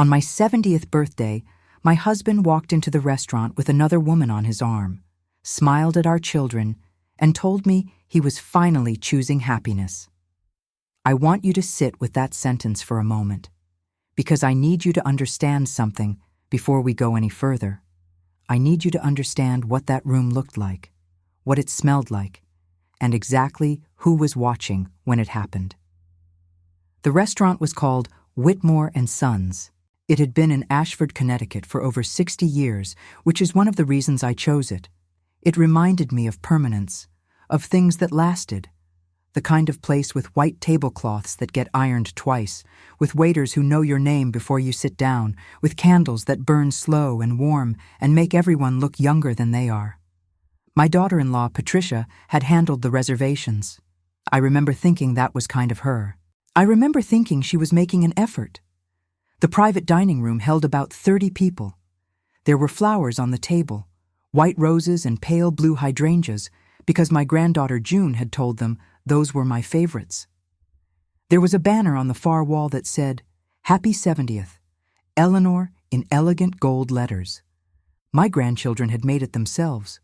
On my 70th birthday, my husband walked into the restaurant with another woman on his arm, smiled at our children, and told me he was finally choosing happiness. I want you to sit with that sentence for a moment, because I need you to understand something before we go any further. I need you to understand what that room looked like, what it smelled like, and exactly who was watching when it happened. The restaurant was called Whitmore & Sons. It had been in Ashford, Connecticut for over 60 years, which is one of the reasons I chose it. It reminded me of permanence, of things that lasted, the kind of place with white tablecloths that get ironed twice, with waiters who know your name before you sit down, with candles that burn slow and warm and make everyone look younger than they are. My daughter-in-law, Patricia, had handled the reservations. I remember thinking that was kind of her. I remember thinking she was making an effort. The private dining room held about 30 people. There were flowers on the table, white roses and pale blue hydrangeas, because my granddaughter June had told them those were my favorites. There was a banner on the far wall that said, "Happy 70th, Eleanor," in elegant gold letters. My grandchildren had made it themselves,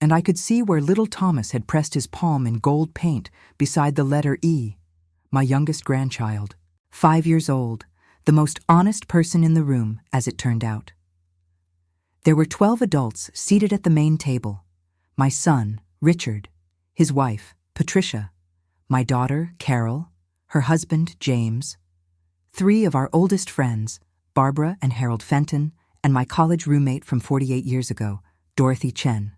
and I could see where little Thomas had pressed his palm in gold paint beside the letter E, my youngest grandchild, 5 years old, the most honest person in the room, as it turned out. There were 12 adults seated at the main table: my son, Richard, his wife, Patricia, my daughter, Carol, her husband, James, 3 of our oldest friends, Barbara and Harold Fenton, and my college roommate from 48 years ago, Dorothy Chen,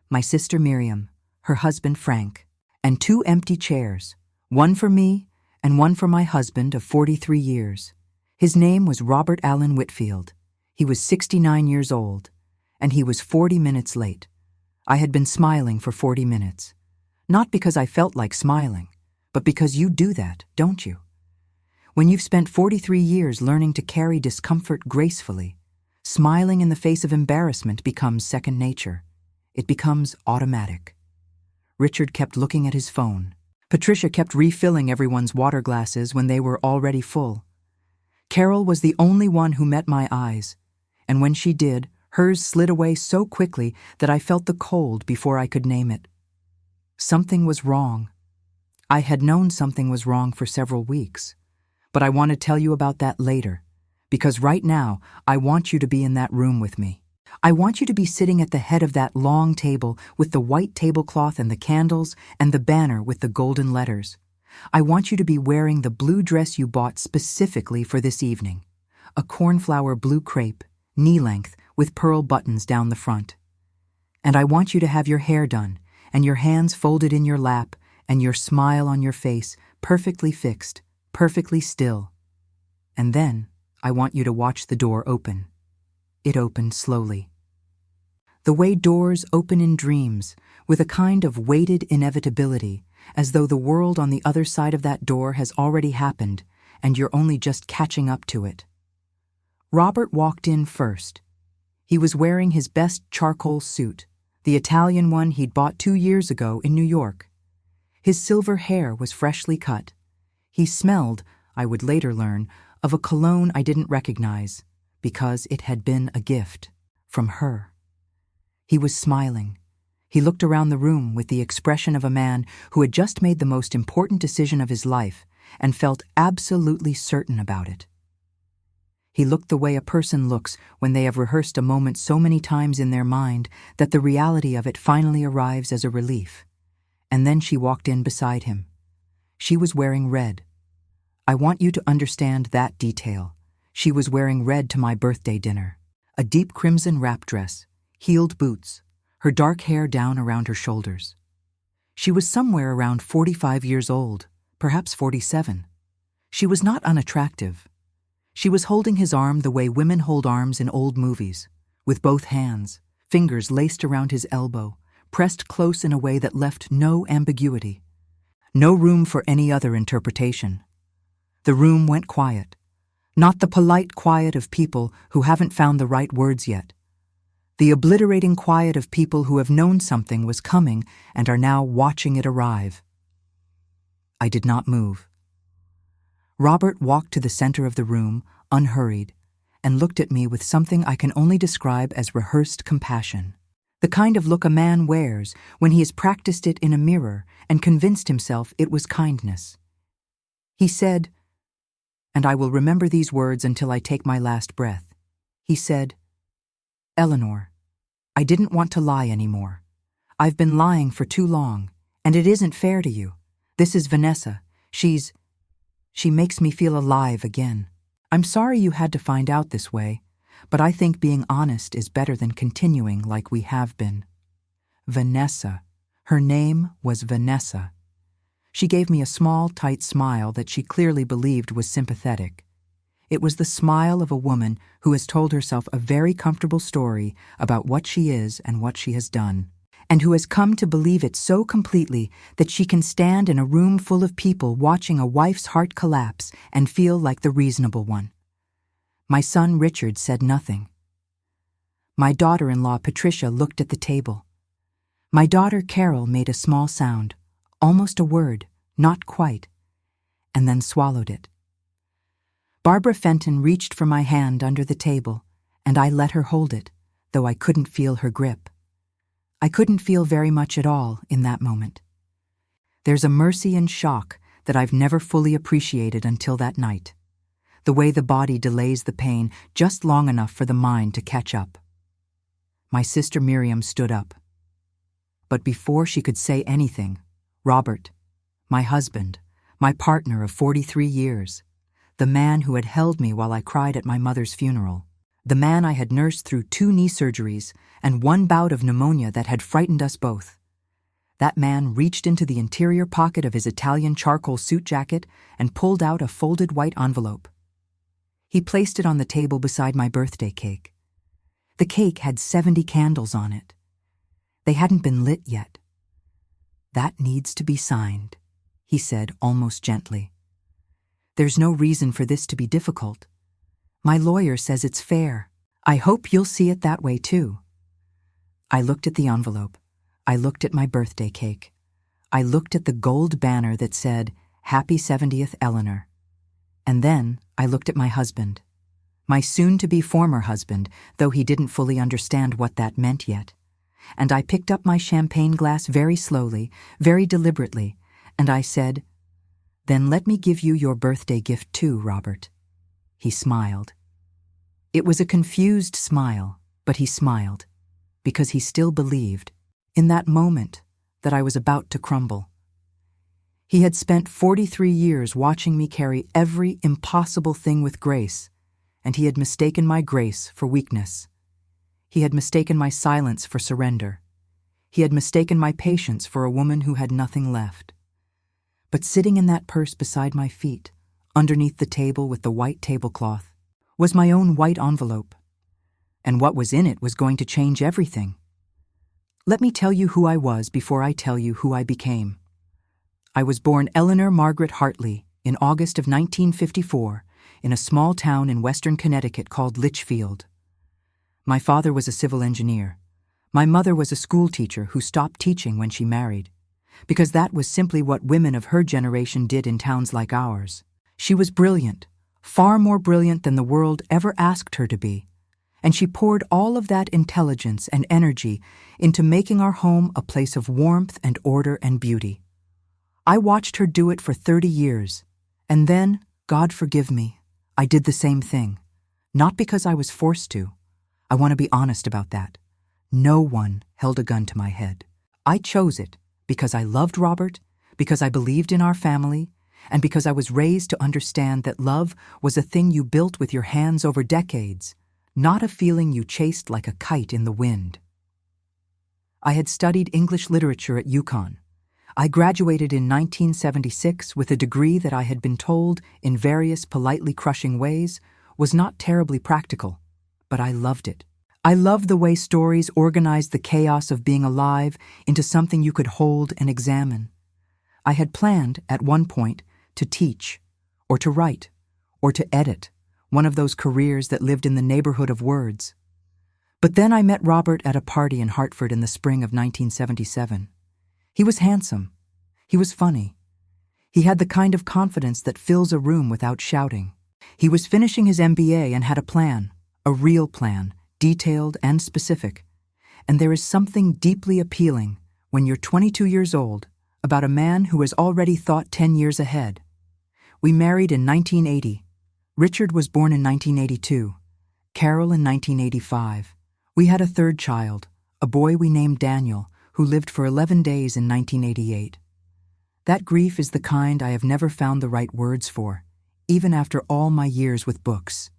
my sister Miriam, her husband Frank, and 2 empty chairs, one for me and one for my husband of 43 years. His name was Robert Allen Whitfield. He was 69 years old, and he was 40 minutes late. I had been smiling for 40 minutes. Not because I felt like smiling, but because you do that, don't you? When you've spent 43 years learning to carry discomfort gracefully, smiling in the face of embarrassment becomes second nature. It becomes automatic. Richard kept looking at his phone. Patricia kept refilling everyone's water glasses when they were already full. Carol was the only one who met my eyes, and when she did, hers slid away so quickly that I felt the cold before I could name it. Something was wrong. I had known something was wrong for several weeks, but I want to tell you about that later, because right now I want you to be in that room with me. I want you to be sitting at the head of that long table with the white tablecloth and the candles and the banner with the golden letters. I want you to be wearing the blue dress you bought specifically for this evening, a cornflower blue crepe, knee-length, with pearl buttons down the front. And I want you to have your hair done, and your hands folded in your lap, and your smile on your face, perfectly fixed, perfectly still. And then I want you to watch the door open. It opened slowly. The way doors open in dreams, with a kind of weighted inevitability, as though the world on the other side of that door has already happened, and you're only just catching up to it. Robert walked in first. He was wearing his best charcoal suit, the Italian one he'd bought 2 years ago in New York. His silver hair was freshly cut. He smelled, I would later learn, of a cologne I didn't recognize, because it had been a gift from her. He was smiling. He looked around the room with the expression of a man who had just made the most important decision of his life and felt absolutely certain about it. He looked the way a person looks when they have rehearsed a moment so many times in their mind that the reality of it finally arrives as a relief. And then she walked in beside him. She was wearing red. I want you to understand that detail. She was wearing red to my birthday dinner. A deep crimson wrap dress, heeled boots, her dark hair down around her shoulders. She was somewhere around 45 years old, perhaps 47. She was not unattractive. She was holding his arm the way women hold arms in old movies, with both hands, fingers laced around his elbow, pressed close in a way that left no ambiguity. No room for any other interpretation. The room went quiet. Not the polite quiet of people who haven't found the right words yet. The obliterating quiet of people who have known something was coming and are now watching it arrive. I did not move. Robert walked to the center of the room, unhurried, and looked at me with something I can only describe as rehearsed compassion. The kind of look a man wears when he has practiced it in a mirror and convinced himself it was kindness. He said, and I will remember these words until I take my last breath. He said, "Eleanor, I didn't want to lie anymore. I've been lying for too long, and it isn't fair to you. This is Vanessa. She makes me feel alive again. I'm sorry you had to find out this way, but I think being honest is better than continuing like we have been." Vanessa. Her name was Vanessa. She gave me a small, tight smile that she clearly believed was sympathetic. It was the smile of a woman who has told herself a very comfortable story about what she is and what she has done, and who has come to believe it so completely that she can stand in a room full of people watching a wife's heart collapse and feel like the reasonable one. My son Richard said nothing. My daughter-in-law Patricia looked at the table. My daughter Carol made a small sound, almost a word, not quite, and then swallowed it. Barbara Fenton reached for my hand under the table, and I let her hold it, though I couldn't feel her grip. I couldn't feel very much at all in that moment. There's a mercy and shock that I've never fully appreciated until that night, the way the body delays the pain just long enough for the mind to catch up. My sister Miriam stood up. But before she could say anything, Robert, my husband, my partner of 43 years, the man who had held me while I cried at my mother's funeral, the man I had nursed through 2 knee surgeries and 1 bout of pneumonia that had frightened us both, that man reached into the interior pocket of his Italian charcoal suit jacket and pulled out a folded white envelope. He placed it on the table beside my birthday cake. The cake had 70 candles on it. They hadn't been lit yet. "That needs to be signed," he said almost gently. "There's no reason for this to be difficult. My lawyer says it's fair. I hope you'll see it that way too." I looked at the envelope. I looked at my birthday cake. I looked at the gold banner that said, "Happy 70th, Eleanor." And then I looked at my husband. My soon-to-be former husband, though he didn't fully understand what that meant yet. And I picked up my champagne glass very slowly, very deliberately, and I said, "Then let me give you your birthday gift too, Robert." He smiled. It was a confused smile, but he smiled, because he still believed, in that moment, that I was about to crumble. He had spent 43 years watching me carry every impossible thing with grace, and he had mistaken my grace for weakness. He had mistaken my silence for surrender. He had mistaken my patience for a woman who had nothing left. But sitting in that purse beside my feet, underneath the table with the white tablecloth, was my own white envelope. And what was in it was going to change everything. Let me tell you who I was before I tell you who I became. I was born Eleanor Margaret Hartley in August of 1954 in a small town in western Connecticut called Litchfield. My father was a civil engineer. My mother was a school teacher who stopped teaching when she married, because that was simply what women of her generation did in towns like ours. She was brilliant, far more brilliant than the world ever asked her to be, and she poured all of that intelligence and energy into making our home a place of warmth and order and beauty. I watched her do it for 30 years, and then, God forgive me, I did the same thing, not because I was forced to. I want to be honest about that. No one held a gun to my head. I chose it because I loved Robert, because I believed in our family, and because I was raised to understand that love was a thing you built with your hands over decades, not a feeling you chased like a kite in the wind. I had studied English literature at UConn. I graduated in 1976 with a degree that I had been told, in various politely crushing ways, was not terribly practical. But I loved it. I loved the way stories organized the chaos of being alive into something you could hold and examine. I had planned, at one point, to teach, or to write, or to edit, one of those careers that lived in the neighborhood of words. But then I met Robert at a party in Hartford in the spring of 1977. He was handsome. He was funny. He had the kind of confidence that fills a room without shouting. He was finishing his MBA and had a plan, a real plan, detailed and specific. And there is something deeply appealing when you're 22 years old about a man who has already thought 10 years ahead. We married in 1980. Richard was born in 1982. Carol in 1985. We had a third child, a boy we named Daniel, who lived for 11 days in 1988. That grief is the kind I have never found the right words for, even after all my years with books.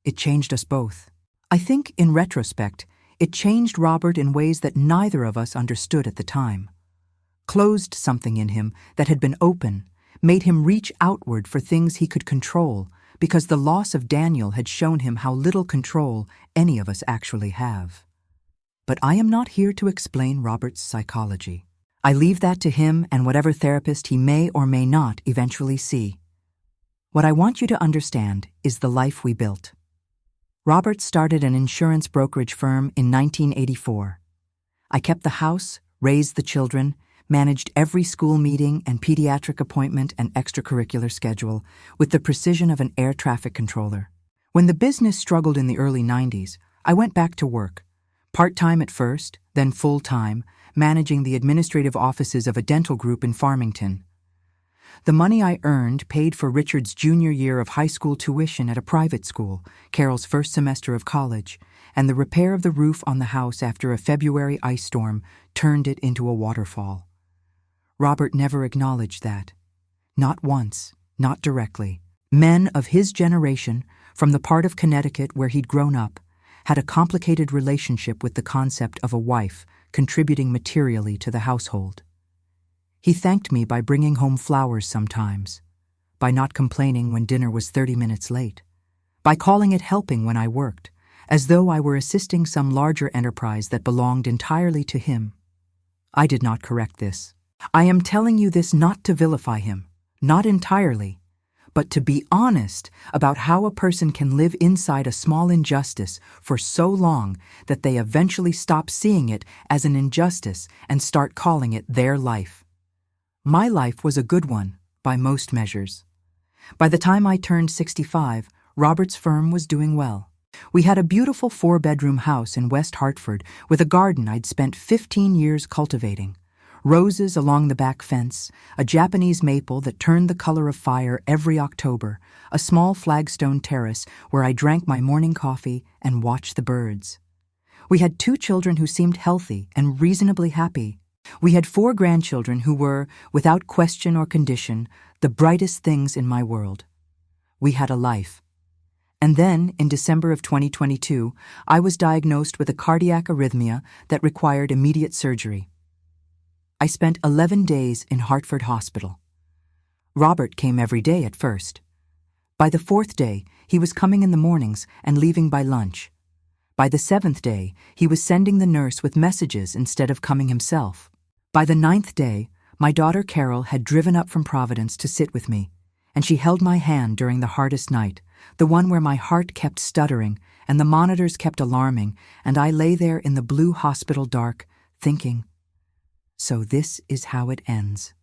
It changed us both. I think, in retrospect, it changed Robert in ways that neither of us understood at the time. Closed something in him that had been open, made him reach outward for things he could control, because the loss of Daniel had shown him how little control any of us actually have. But I am not here to explain Robert's psychology. I leave that to him and whatever therapist he may or may not eventually see. What I want you to understand is the life we built. Robert started an insurance brokerage firm in 1984. I kept the house, raised the children, managed every school meeting and pediatric appointment and extracurricular schedule with the precision of an air traffic controller. When the business struggled in the early 90s, I went back to work, part-time at first, then full-time, managing the administrative offices of a dental group in Farmington. The money I earned paid for Richard's junior year of high school tuition at a private school, Carol's first semester of college, and the repair of the roof on the house after a February ice storm turned it into a waterfall. Robert never acknowledged that. Not once, not directly. Men of his generation, from the part of Connecticut where he'd grown up, had a complicated relationship with the concept of a wife contributing materially to the household. He thanked me by bringing home flowers sometimes, by not complaining when dinner was 30 minutes late, by calling it helping when I worked, as though I were assisting some larger enterprise that belonged entirely to him. I did not correct this. I am telling you this not to vilify him, not entirely, but to be honest about how a person can live inside a small injustice for so long that they eventually stop seeing it as an injustice and start calling it their life. My life was a good one, by most measures. By the time I turned 65, Robert's firm was doing well. We had a beautiful 4-bedroom house in West Hartford with a garden I'd spent 15 years cultivating. Roses along the back fence, a Japanese maple that turned the color of fire every October, a small flagstone terrace where I drank my morning coffee and watched the birds. We had 2 children who seemed healthy and reasonably happy. We had 4 grandchildren who were, without question or condition, the brightest things in my world. We had a life. And then, in December of 2022, I was diagnosed with a cardiac arrhythmia that required immediate surgery. I spent 11 days in Hartford Hospital. Robert came every day at first. By the 4th day, he was coming in the mornings and leaving by lunch. By the 7th day, he was sending the nurse with messages instead of coming himself. By the 9th day, my daughter Carol had driven up from Providence to sit with me, and she held my hand during the hardest night, the one where my heart kept stuttering and the monitors kept alarming, and I lay there in the blue hospital dark, thinking, so this is how it ends.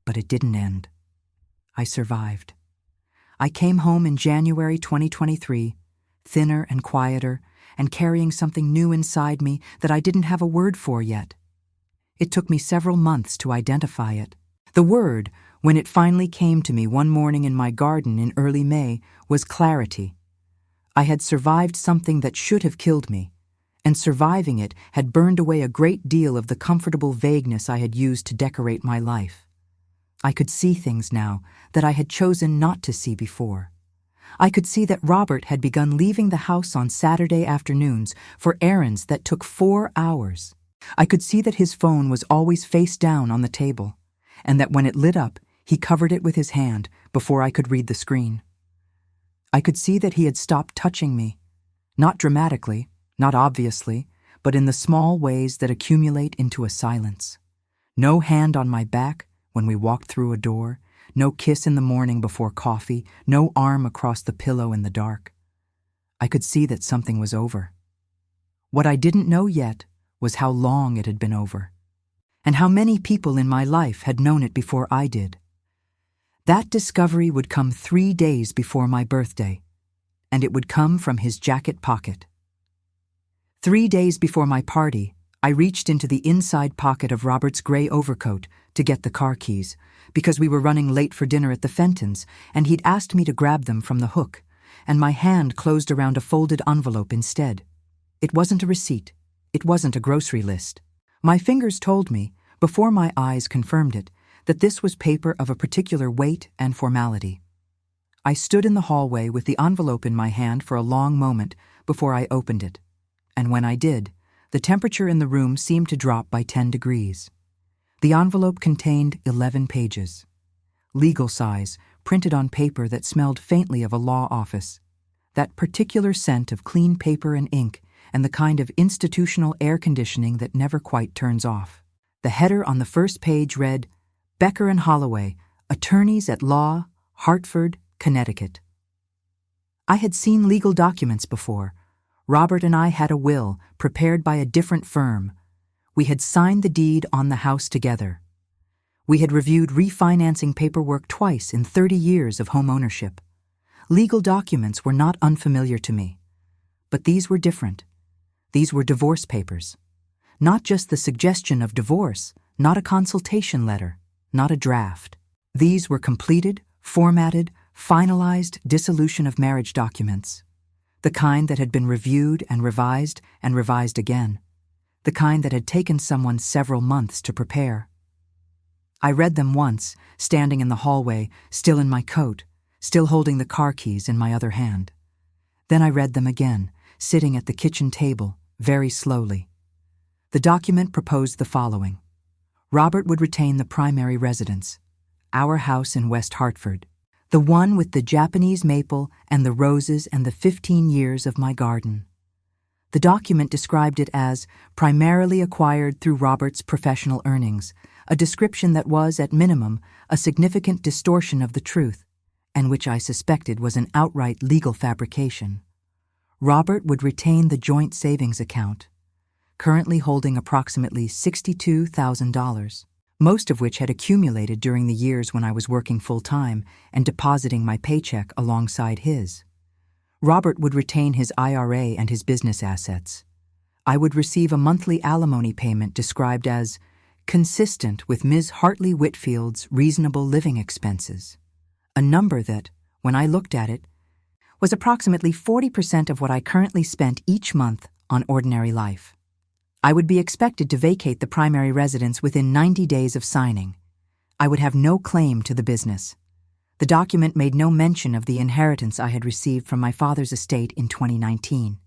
But it didn't end. I survived. I came home in January 2023, thinner and quieter, and carrying something new inside me that I didn't have a word for yet. It took me several months to identify it. The word, when it finally came to me one morning in my garden in early May, was clarity. I had survived something that should have killed me, and surviving it had burned away a great deal of the comfortable vagueness I had used to decorate my life. I could see things now that I had chosen not to see before. I could see that Robert had begun leaving the house on Saturday afternoons for errands that took 4 hours. I could see that his phone was always face down on the table, and that when it lit up, he covered it with his hand before I could read the screen. I could see that he had stopped touching me, not dramatically, not obviously, but in the small ways that accumulate into a silence. No hand on my back when we walked through a door, no kiss in the morning before coffee, no arm across the pillow in the dark. I could see that something was over. What I didn't know yet was how long it had been over, and how many people in my life had known it before I did. That discovery would come 3 days before my birthday, and it would come from his jacket pocket. 3 days before my party, I reached into the inside pocket of Robert's gray overcoat to get the car keys, because we were running late for dinner at the Fentons, and he'd asked me to grab them from the hook, and my hand closed around a folded envelope instead. It wasn't a receipt. It wasn't a grocery list. My fingers told me, before my eyes confirmed it, that this was paper of a particular weight and formality. I stood in the hallway with the envelope in my hand for a long moment before I opened it, and when I did, the temperature in the room seemed to drop by 10 degrees. The envelope contained 11 pages. Legal size, printed on paper that smelled faintly of a law office. That particular scent of clean paper and ink, and the kind of institutional air conditioning that never quite turns off. The header on the first page read, Becker and Holloway, Attorneys at Law, Hartford, Connecticut. I had seen legal documents before. Robert and I had a will prepared by a different firm. We had signed the deed on the house together. We had reviewed refinancing paperwork twice in 30 years of home ownership. Legal documents were not unfamiliar to me. But these were different. These were divorce papers. Not just the suggestion of divorce, not a consultation letter, not a draft. These were completed, formatted, finalized dissolution of marriage documents. The kind that had been reviewed and revised again. The kind that had taken someone several months to prepare. I read them once, standing in the hallway, still in my coat, still holding the car keys in my other hand. Then I read them again, sitting at the kitchen table, very slowly. The document proposed the following. Robert would retain the primary residence, our house in West Hartford, the one with the Japanese maple and the roses and the 15 years of my garden. The document described it as primarily acquired through Robert's professional earnings, a description that was, at minimum, a significant distortion of the truth, and which I suspected was an outright legal fabrication. Robert would retain the joint savings account, currently holding approximately $62,000, most of which had accumulated during the years when I was working full-time and depositing my paycheck alongside his. Robert would retain his IRA and his business assets. I would receive a monthly alimony payment described as consistent with Ms. Hartley Whitfield's reasonable living expenses, a number that, when I looked at it, was approximately 40% of what I currently spent each month on ordinary life. I would be expected to vacate the primary residence within 90 days of signing. I would have no claim to the business. The document made no mention of the inheritance I had received from my father's estate in 2019,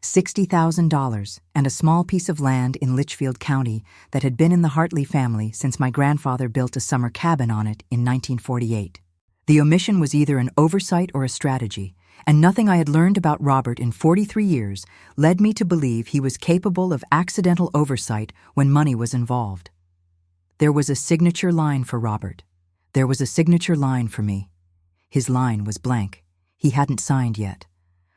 $60,000 and a small piece of land in Litchfield County that had been in the Hartley family since my grandfather built a summer cabin on it in 1948. The omission was either an oversight or a strategy, and nothing I had learned about Robert in 43 years led me to believe he was capable of accidental oversight when money was involved. There was a signature line for Robert. There was a signature line for me. His line was blank. He hadn't signed yet.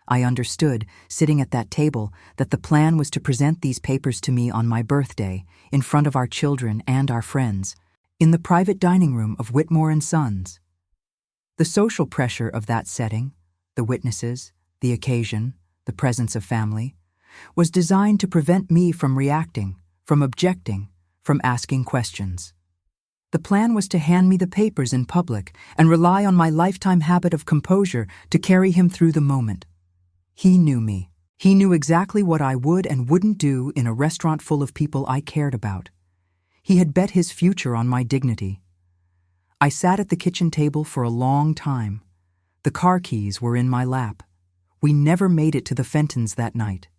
I understood, sitting at that table, that the plan was to present these papers to me on my birthday, in front of our children and our friends, in the private dining room of Whitmore & Sons. The social pressure of that setting, the witnesses, the occasion, the presence of family, was designed to prevent me from reacting, from objecting, from asking questions. The plan was to hand me the papers in public and rely on my lifetime habit of composure to carry him through the moment. He knew me. He knew exactly what I would and wouldn't do in a restaurant full of people I cared about. He had bet his future on my dignity. I sat at the kitchen table for a long time. The car keys were in my lap. We never made it to the Fentons that night.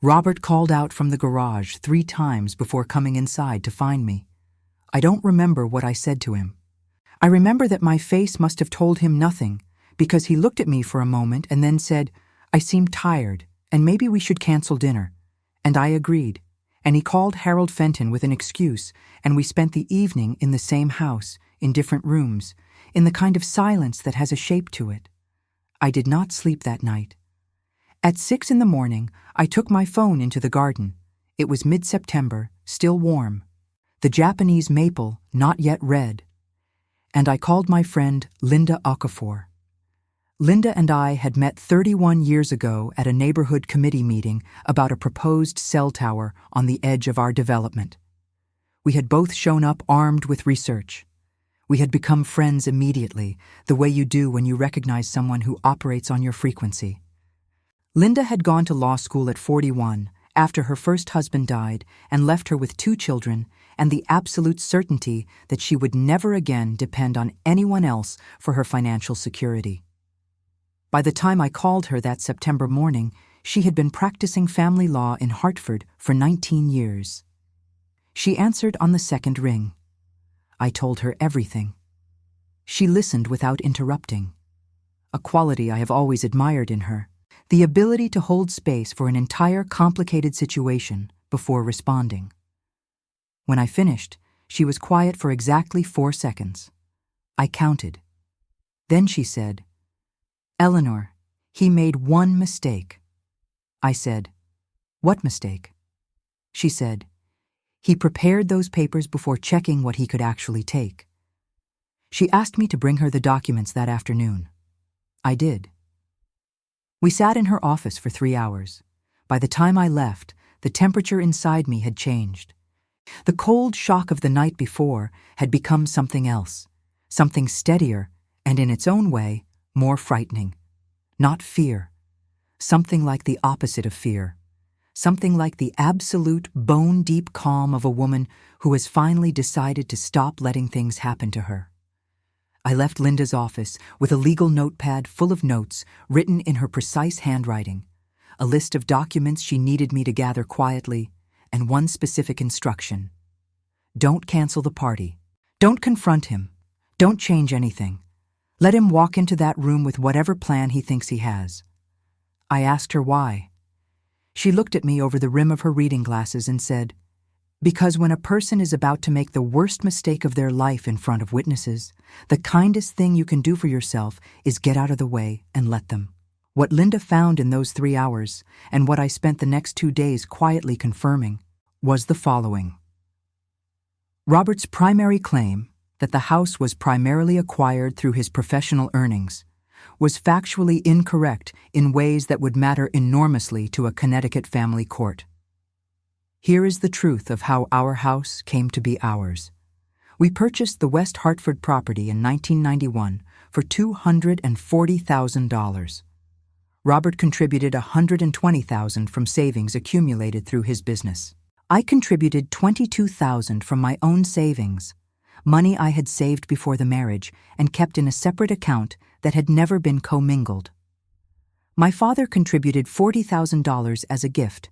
Robert called out from the garage 3 times before coming inside to find me. I don't remember what I said to him. I remember that my face must have told him nothing, because he looked at me for a moment and then said, "I seem tired, and maybe we should cancel dinner." And I agreed, and he called Harold Fenton with an excuse, and we spent the evening in the same house, in different rooms, in the kind of silence that has a shape to it. I did not sleep that night. At 6 a.m, I took my phone into the garden. It was mid-September, still warm. The Japanese maple, not yet red. and I called my friend Linda Okafor. Linda and I had met 31 years ago at a neighborhood committee meeting about a proposed cell tower on the edge of our development. We had both shown up armed with research. We had become friends immediately, the way you do when you recognize someone who operates on your frequency. Linda had gone to law school at 41 after her first husband died and left her with 2 children and the absolute certainty that she would never again depend on anyone else for her financial security. By the time I called her that September morning, she had been practicing family law in Hartford for 19 years. She answered on the second ring. I told her everything. She listened without interrupting, a quality I have always admired in her, the ability to hold space for an entire complicated situation before responding. When I finished, she was quiet for exactly 4 seconds. I counted. Then she said, "Eleanor, he made one mistake." I said, "What mistake?" She said, "He prepared those papers before checking what he could actually take." She asked me to bring her the documents that afternoon. I did. We sat in her office for 3 hours. By the time I left, the temperature inside me had changed. The cold shock of the night before had become something else, something steadier and, in its own way, more frightening. Not fear. Something like the opposite of fear. Something like the absolute, bone-deep calm of a woman who has finally decided to stop letting things happen to her. I left Linda's office with a legal notepad full of notes written in her precise handwriting, a list of documents she needed me to gather quietly, and one specific instruction. Don't cancel the party. Don't confront him. Don't change anything. Let him walk into that room with whatever plan he thinks he has. I asked her why. She looked at me over the rim of her reading glasses and said, "Because when a person is about to make the worst mistake of their life in front of witnesses, the kindest thing you can do for yourself is get out of the way and let them." What Linda found in those 3 hours, and what I spent the next 2 days quietly confirming, was the following. Robert's primary claim, that the house was primarily acquired through his professional earnings, was factually incorrect in ways that would matter enormously to a Connecticut family court. Here is the truth of how our house came to be ours. We purchased the West Hartford property in 1991 for $240,000. Robert contributed $120,000 from savings accumulated through his business. I contributed $22,000 from my own savings, money I had saved before the marriage and kept in a separate account that had never been commingled. My father contributed $40,000 as a gift,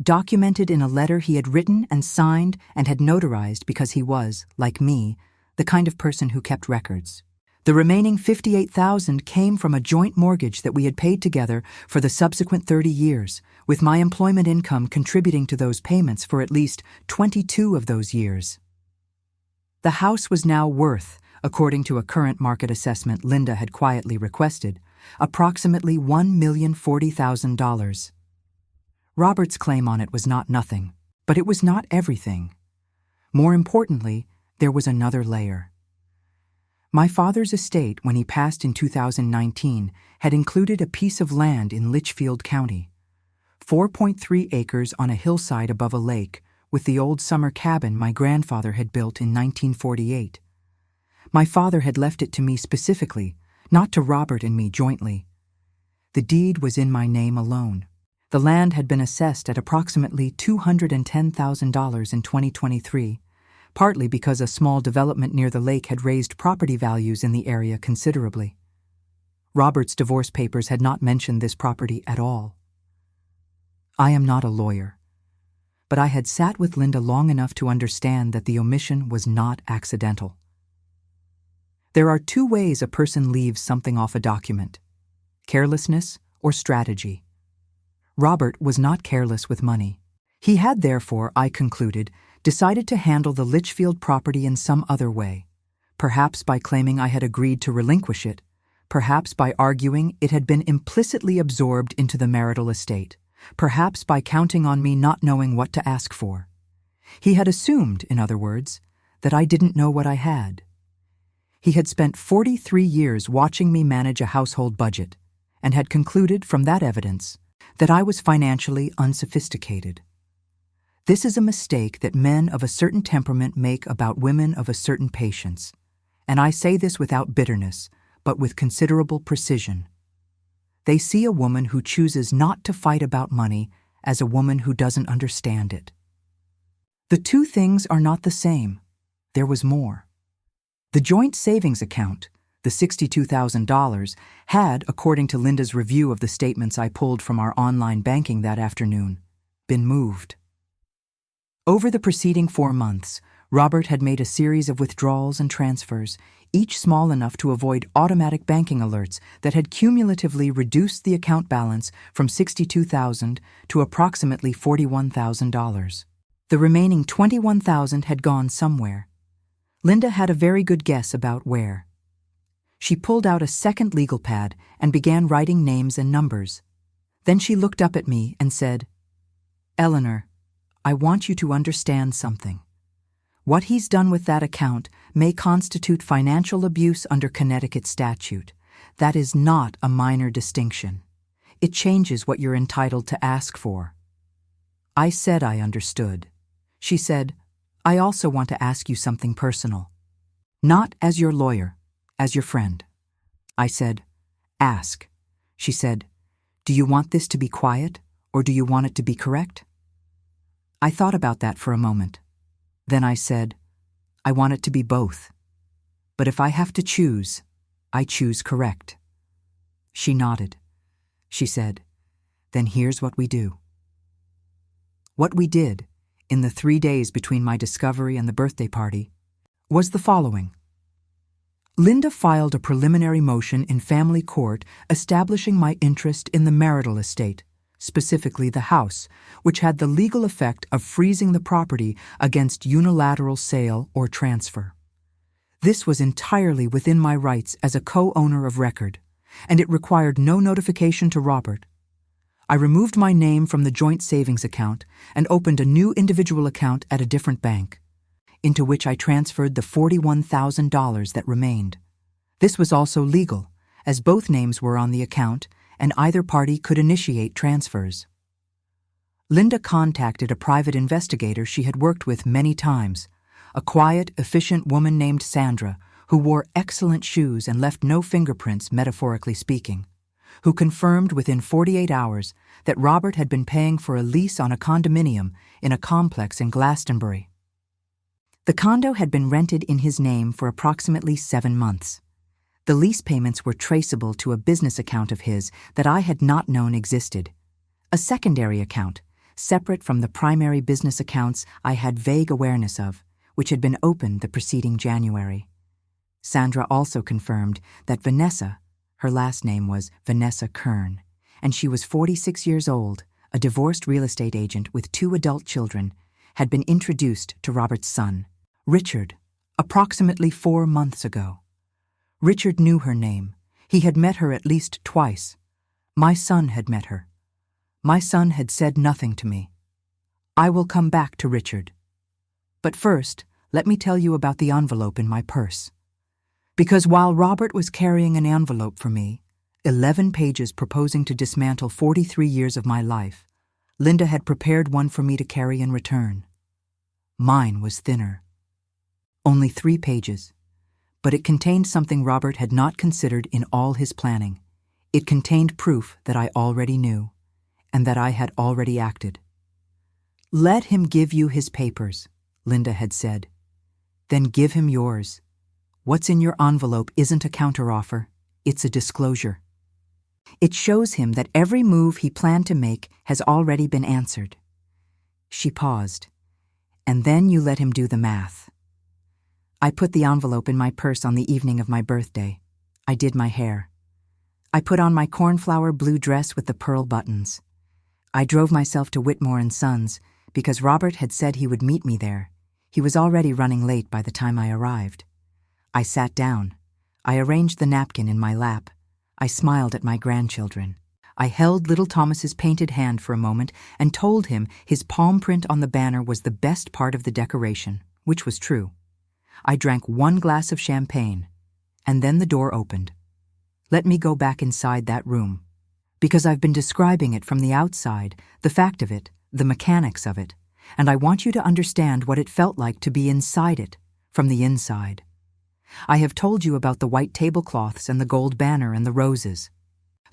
documented in a letter he had written and signed and had notarized because he was, like me, the kind of person who kept records. The remaining $58,000 came from a joint mortgage that we had paid together for the subsequent 30 years, with my employment income contributing to those payments for at least 22 of those years. The house was now worth, according to a current market assessment Linda had quietly requested, approximately $1,040,000. Robert's claim on it was not nothing, but it was not everything. More importantly, there was another layer. My father's estate, when he passed in 2019, had included a piece of land in Litchfield County, 4.3 acres on a hillside above a lake, with the old summer cabin my grandfather had built in 1948. My father had left it to me specifically, not to Robert and me jointly. The deed was in my name alone. The land had been assessed at approximately $210,000 in 2023, partly because a small development near the lake had raised property values in the area considerably. Robert's divorce papers had not mentioned this property at all. I am not a lawyer, but I had sat with Linda long enough to understand that the omission was not accidental. There are 2 ways a person leaves something off a document: carelessness or strategy. Robert was not careless with money. He had therefore, I concluded, decided to handle the Litchfield property in some other way, perhaps by claiming I had agreed to relinquish it, perhaps by arguing it had been implicitly absorbed into the marital estate, perhaps by counting on me not knowing what to ask for. He had assumed, in other words, that I didn't know what I had. He had spent 43 years watching me manage a household budget and had concluded from that evidence that I was financially unsophisticated. This is a mistake that men of a certain temperament make about women of a certain patience, and I say this without bitterness, but with considerable precision. They see a woman who chooses not to fight about money as a woman who doesn't understand it. The two things are not the same. There was more. The joint savings account, the $62,000, had, according to Linda's review of the statements I pulled from our online banking that afternoon, been moved. Over the preceding 4 months, Robert had made a series of withdrawals and transfers, each small enough to avoid automatic banking alerts that had cumulatively reduced the account balance from $62,000 to approximately $41,000. The remaining $21,000 had gone somewhere. Linda had a very good guess about where. She pulled out a second legal pad and began writing names and numbers. Then she looked up at me and said, "Eleanor, I want you to understand something. What he's done with that account may constitute financial abuse under Connecticut statute. That is not a minor distinction. It changes what you're entitled to ask for." I said I understood. She said, "I also want to ask you something personal. Not as your lawyer, as your friend." I said, "Ask." She said, "Do you want this to be quiet, or do you want it to be correct?" I thought about that for a moment. Then I said, "I want it to be both. But if I have to choose, I choose correct." She nodded. She said, "Then here's what we do." What we did, in the 3 days between my discovery and the birthday party, was the following. Linda filed a preliminary motion in family court establishing my interest in the marital estate, specifically the house, which had the legal effect of freezing the property against unilateral sale or transfer. This was entirely within my rights as a co-owner of record, and it required no notification to Robert. I removed my name from the joint savings account and opened a new individual account at a different bank, into which I transferred the $41,000 that remained. This was also legal, as both names were on the account and either party could initiate transfers. Linda contacted a private investigator she had worked with many times, a quiet, efficient woman named Sandra, who wore excellent shoes and left no fingerprints, metaphorically speaking, who confirmed within 48 hours that Robert had been paying for a lease on a condominium in a complex in Glastonbury. The condo had been rented in his name for approximately 7 months. The lease payments were traceable to a business account of his that I had not known existed, a secondary account, separate from the primary business accounts I had vague awareness of, which had been opened the preceding January. Sandra also confirmed that Vanessa, her last name was Vanessa Kern, and she was 46 years old, a divorced real estate agent with 2 adult children, had been introduced to Robert's son, Richard, approximately 4 months ago. Richard knew her name. He had met her at least twice. My son had met her. My son had said nothing to me. I will come back to Richard. But first, let me tell you about the envelope in my purse. Because while Robert was carrying an envelope for me, 11 pages proposing to dismantle 43 years of my life, Linda had prepared one for me to carry in return. Mine was thinner. Only 3 pages. But it contained something Robert had not considered in all his planning. It contained proof that I already knew, and that I had already acted. "Let him give you his papers," Linda had said. "Then give him yours. What's in your envelope isn't a counteroffer, it's a disclosure. It shows him that every move he planned to make has already been answered." She paused. "And then you let him do the math." I put the envelope in my purse on the evening of my birthday. I did my hair. I put on my cornflower blue dress with the pearl buttons. I drove myself to Whitmore and Sons because Robert had said he would meet me there. He was already running late by the time I arrived. I sat down. I arranged the napkin in my lap. I smiled at my grandchildren. I held little Thomas's painted hand for a moment and told him his palm print on the banner was the best part of the decoration, which was true. I drank 1 glass of champagne. And then the door opened. Let me go back inside that room. Because I've been describing it from the outside, the fact of it, the mechanics of it, and I want you to understand what it felt like to be inside it, from the inside. I have told you about the white tablecloths and the gold banner and the roses.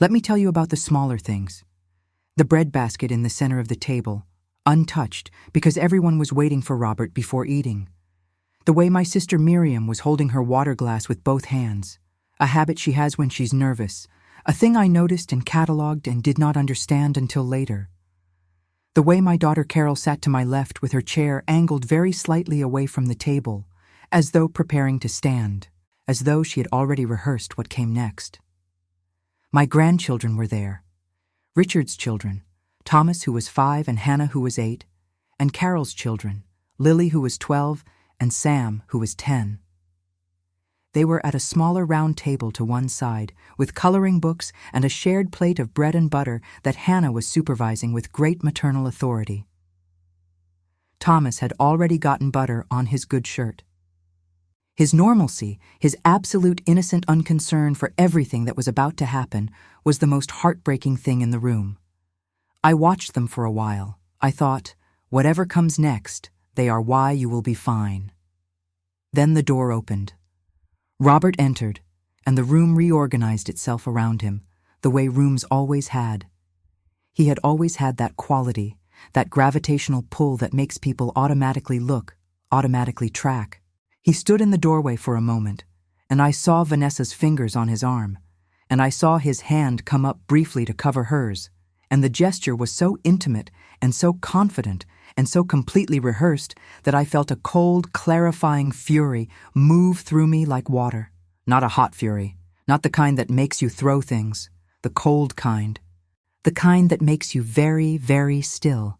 Let me tell you about the smaller things. The bread basket in the center of the table, untouched because everyone was waiting for Robert before eating. The way my sister Miriam was holding her water glass with both hands, a habit she has when she's nervous, a thing I noticed and catalogued and did not understand until later. The way my daughter Carol sat to my left with her chair angled very slightly away from the table, as though preparing to stand, as though she had already rehearsed what came next. My grandchildren were there. Richard's children, Thomas who was 5 and Hannah who was 8, and Carol's children, Lily who was 12 and Sam who was 10. They were at a smaller round table to one side, with coloring books and a shared plate of bread and butter that Hannah was supervising with great maternal authority. Thomas had already gotten butter on his good shirt. His normalcy, his absolute innocent unconcern for everything that was about to happen, was the most heartbreaking thing in the room. I watched them for a while. I thought, whatever comes next, they are why you will be fine. Then the door opened. Robert entered, and the room reorganized itself around him, the way rooms always had. He had always had that quality, that gravitational pull that makes people automatically look, automatically track. He stood in the doorway for a moment, and I saw Vanessa's fingers on his arm, and I saw his hand come up briefly to cover hers, and the gesture was so intimate and so confident and so completely rehearsed that I felt a cold, clarifying fury move through me like water. Not a hot fury, not the kind that makes you throw things, the cold kind, the kind that makes you very, very still.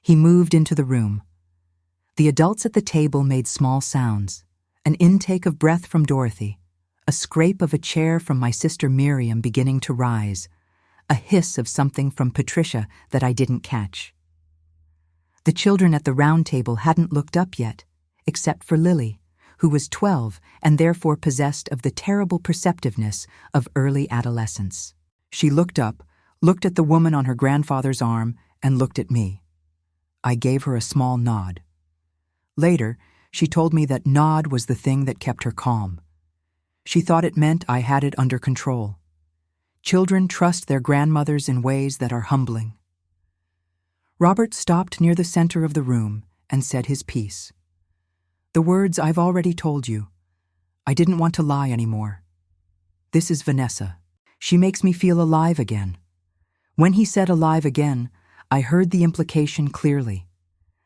He moved into the room. The adults at the table made small sounds, an intake of breath from Dorothy, a scrape of a chair from my sister Miriam beginning to rise, a hiss of something from Patricia that I didn't catch. The children at the round table hadn't looked up yet, except for Lily, who was 12 and therefore possessed of the terrible perceptiveness of early adolescence. She looked up, looked at the woman on her grandfather's arm, and looked at me. I gave her a small nod. Later, she told me that nod was the thing that kept her calm. She thought it meant I had it under control. Children trust their grandmothers in ways that are humbling. Robert stopped near the center of the room and said his piece. The words I've already told you. I didn't want to lie anymore. This is Vanessa. She makes me feel alive again. When he said alive again, I heard the implication clearly.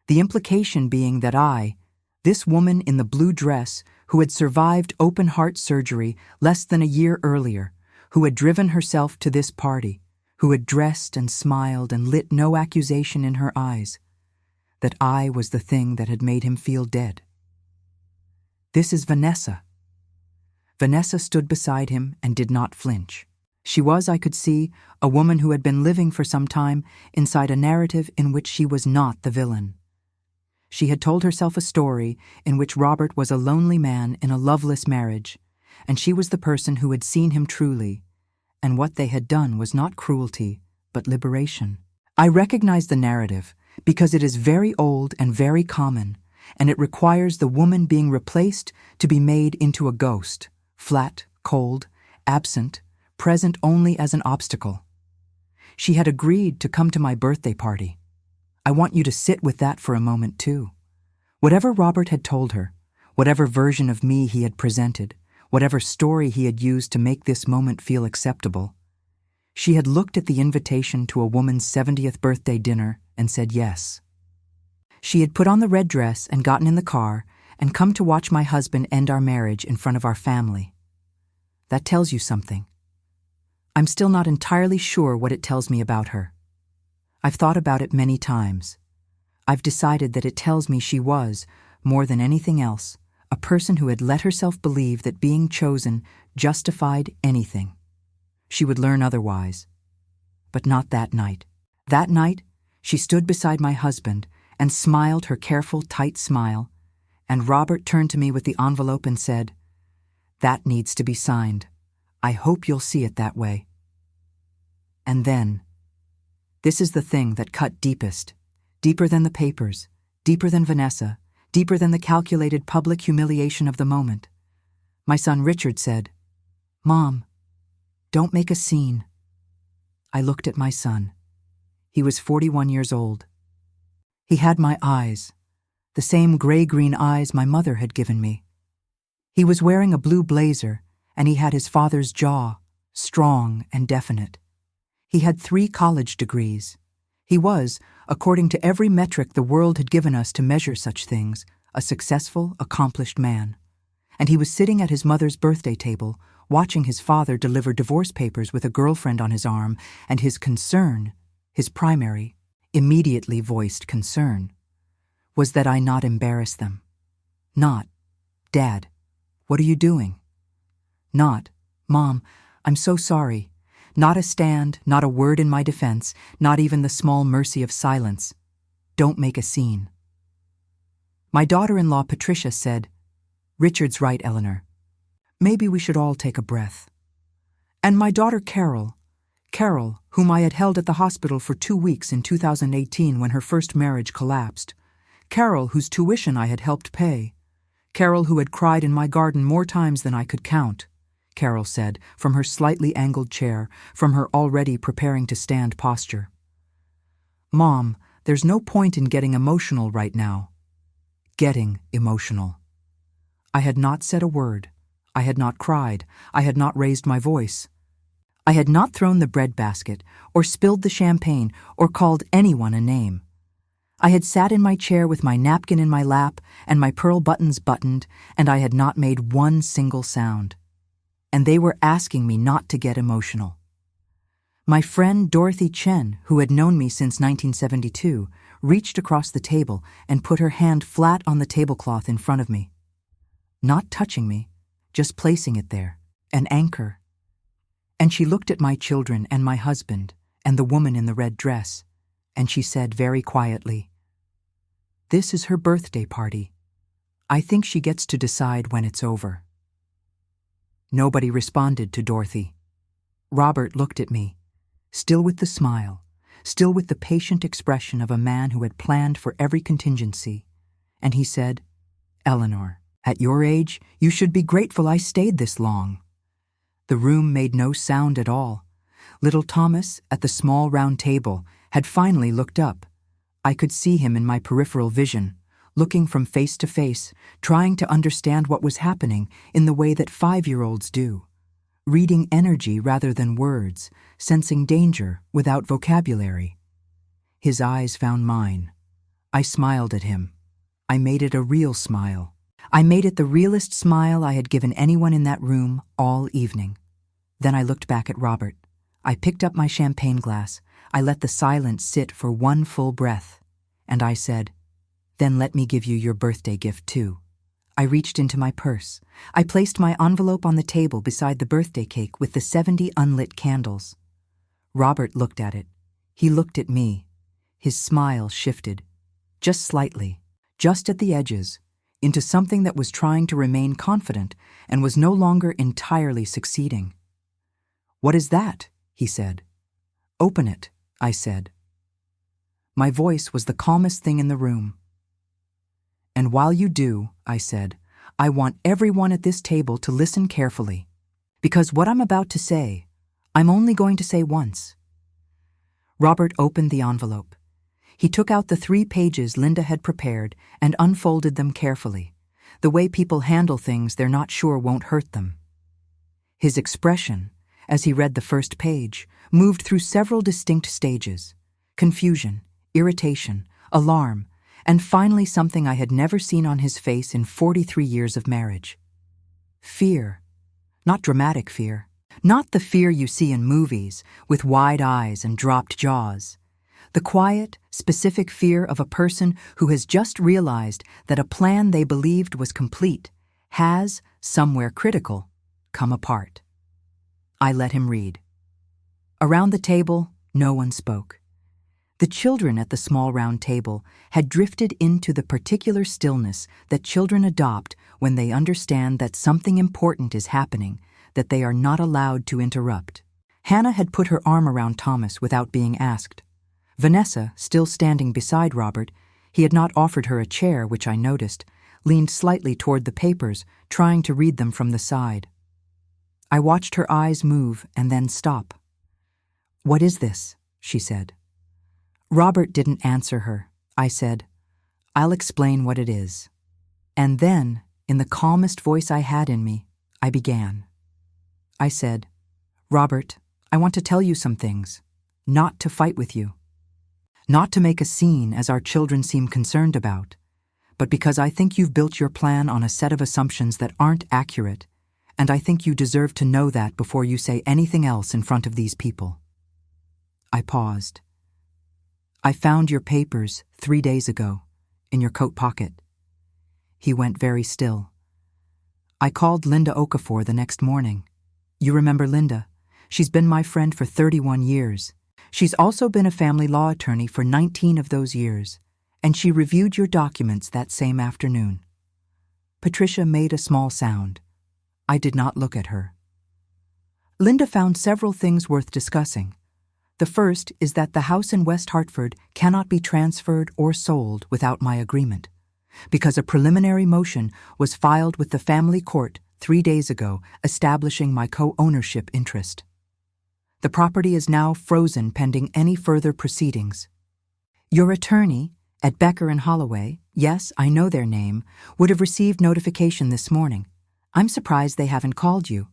The implication being that I, this woman in the blue dress who had survived open-heart surgery less than a year earlier, who had driven herself to this party, who had dressed and smiled and lit no accusation in her eyes, that I was the thing that had made him feel dead. This is Vanessa. Vanessa stood beside him and did not flinch. She was, I could see, a woman who had been living for some time inside a narrative in which she was not the villain. She had told herself a story in which Robert was a lonely man in a loveless marriage, and she was the person who had seen him truly, and what they had done was not cruelty, but liberation. I recognize the narrative because it is very old and very common, and it requires the woman being replaced to be made into a ghost, flat, cold, absent, present only as an obstacle. She had agreed to come to my birthday party. I want you to sit with that for a moment, too. Whatever Robert had told her, whatever version of me he had presented, whatever story he had used to make this moment feel acceptable, she had looked at the invitation to a woman's 70th birthday dinner and said yes. She had put on the red dress and gotten in the car and come to watch my husband end our marriage in front of our family. That tells you something. I'm still not entirely sure what it tells me about her. I've thought about it many times. I've decided that it tells me she was, more than anything else, a person who had let herself believe that being chosen justified anything. She would learn otherwise. But not that night. That night, she stood beside my husband and smiled her careful, tight smile, and Robert turned to me with the envelope and said, That needs to be signed. I hope you'll see it that way. And then, this is the thing that cut deepest, deeper than the papers, deeper than Vanessa, deeper than the calculated public humiliation of the moment. My son Richard said, "Mom, don't make a scene." I looked at my son. He was 41 years old. He had my eyes, the same gray-green eyes my mother had given me. He was wearing a blue blazer, and he had his father's jaw, strong and definite. He had 3 college degrees. He was, according to every metric the world had given us to measure such things, a successful, accomplished man. And he was sitting at his mother's birthday table, watching his father deliver divorce papers with a girlfriend on his arm, and his concern, his primary, immediately voiced concern, was that I not embarrass them. Not, "Dad, what are you doing?" Not, "Mom, I'm so sorry." Not a stand, not a word in my defense, not even the small mercy of silence. Don't make a scene. My daughter-in-law Patricia said, "Richard's right, Eleanor. Maybe we should all take a breath." And my daughter Carol, whom I had held at the hospital for 2 weeks in 2018 when her first marriage collapsed, Carol, whose tuition I had helped pay, Carol, who had cried in my garden more times than I could count, Carol said, from her slightly angled chair, from her already preparing to stand posture. "Mom, there's no point in getting emotional right now." Getting emotional. I had not said a word. I had not cried. I had not raised my voice. I had not thrown the bread basket, or spilled the champagne, or called anyone a name. I had sat in my chair with my napkin in my lap and my pearl buttons buttoned, and I had not made one single sound. And they were asking me not to get emotional. My friend Dorothy Chen, who had known me since 1972, reached across the table and put her hand flat on the tablecloth in front of me. Not touching me, just placing it there, an anchor. And she looked at my children and my husband and the woman in the red dress, and she said very quietly, "This is her birthday party. I think she gets to decide when it's over." Nobody responded to Dorothy. Robert looked at me, still with the smile, still with the patient expression of a man who had planned for every contingency, and he said, "Eleanor, at your age, you should be grateful I stayed this long." The room made no sound at all. Little Thomas, at the small round table, had finally looked up. I could see him in my peripheral vision, looking from face to face, trying to understand what was happening in the way that 5-year-olds do, reading energy rather than words, sensing danger without vocabulary. His eyes found mine. I smiled at him. I made it a real smile. I made it the realest smile I had given anyone in that room all evening. Then I looked back at Robert. I picked up my champagne glass. I let the silence sit for one full breath. And I said, "Then let me give you your birthday gift too." I reached into my purse. I placed my envelope on the table beside the birthday cake with the 70 unlit candles. Robert looked at it. He looked at me. His smile shifted, just slightly, just at the edges, into something that was trying to remain confident and was no longer entirely succeeding. "What is that?" he said. "Open it," I said. My voice was the calmest thing in the room. "And while you do," I said, "I want everyone at this table to listen carefully, because what I'm about to say, I'm only going to say once." Robert opened the envelope. He took out the 3 pages Linda had prepared and unfolded them carefully, the way people handle things they're not sure won't hurt them. His expression, as he read the first page, moved through several distinct stages: confusion, irritation, alarm, and finally something I had never seen on his face in 43 years of marriage. Fear. Not dramatic fear. Not the fear you see in movies, with wide eyes and dropped jaws. The quiet, specific fear of a person who has just realized that a plan they believed was complete has, somewhere critical, come apart. I let him read. Around the table, no one spoke. The children at the small round table had drifted into the particular stillness that children adopt when they understand that something important is happening that they are not allowed to interrupt. Hannah had put her arm around Thomas without being asked. Vanessa, still standing beside Robert, he had not offered her a chair, which I noticed, leaned slightly toward the papers, trying to read them from the side. I watched her eyes move and then stop. "What is this?" she said. Robert didn't answer her. I said, "I'll explain what it is." And then, in the calmest voice I had in me, I began. I said, "Robert, I want to tell you some things, not to fight with you. Not to make a scene as our children seem concerned about, but because I think you've built your plan on a set of assumptions that aren't accurate, and I think you deserve to know that before you say anything else in front of these people." I paused. "I found your papers 3 days ago, in your coat pocket." He went very still. "I called Linda Okafor the next morning. You remember Linda? She's been my friend for 31 years. She's also been a family law attorney for 19 of those years, and she reviewed your documents that same afternoon." Patricia made a small sound. I did not look at her. "Linda found several things worth discussing. The first is that the house in West Hartford cannot be transferred or sold without my agreement, because a preliminary motion was filed with the family court 3 days ago establishing my co-ownership interest. The property is now frozen pending any further proceedings. Your attorney at Becker and Holloway, yes, I know their name, would have received notification this morning. I'm surprised they haven't called you."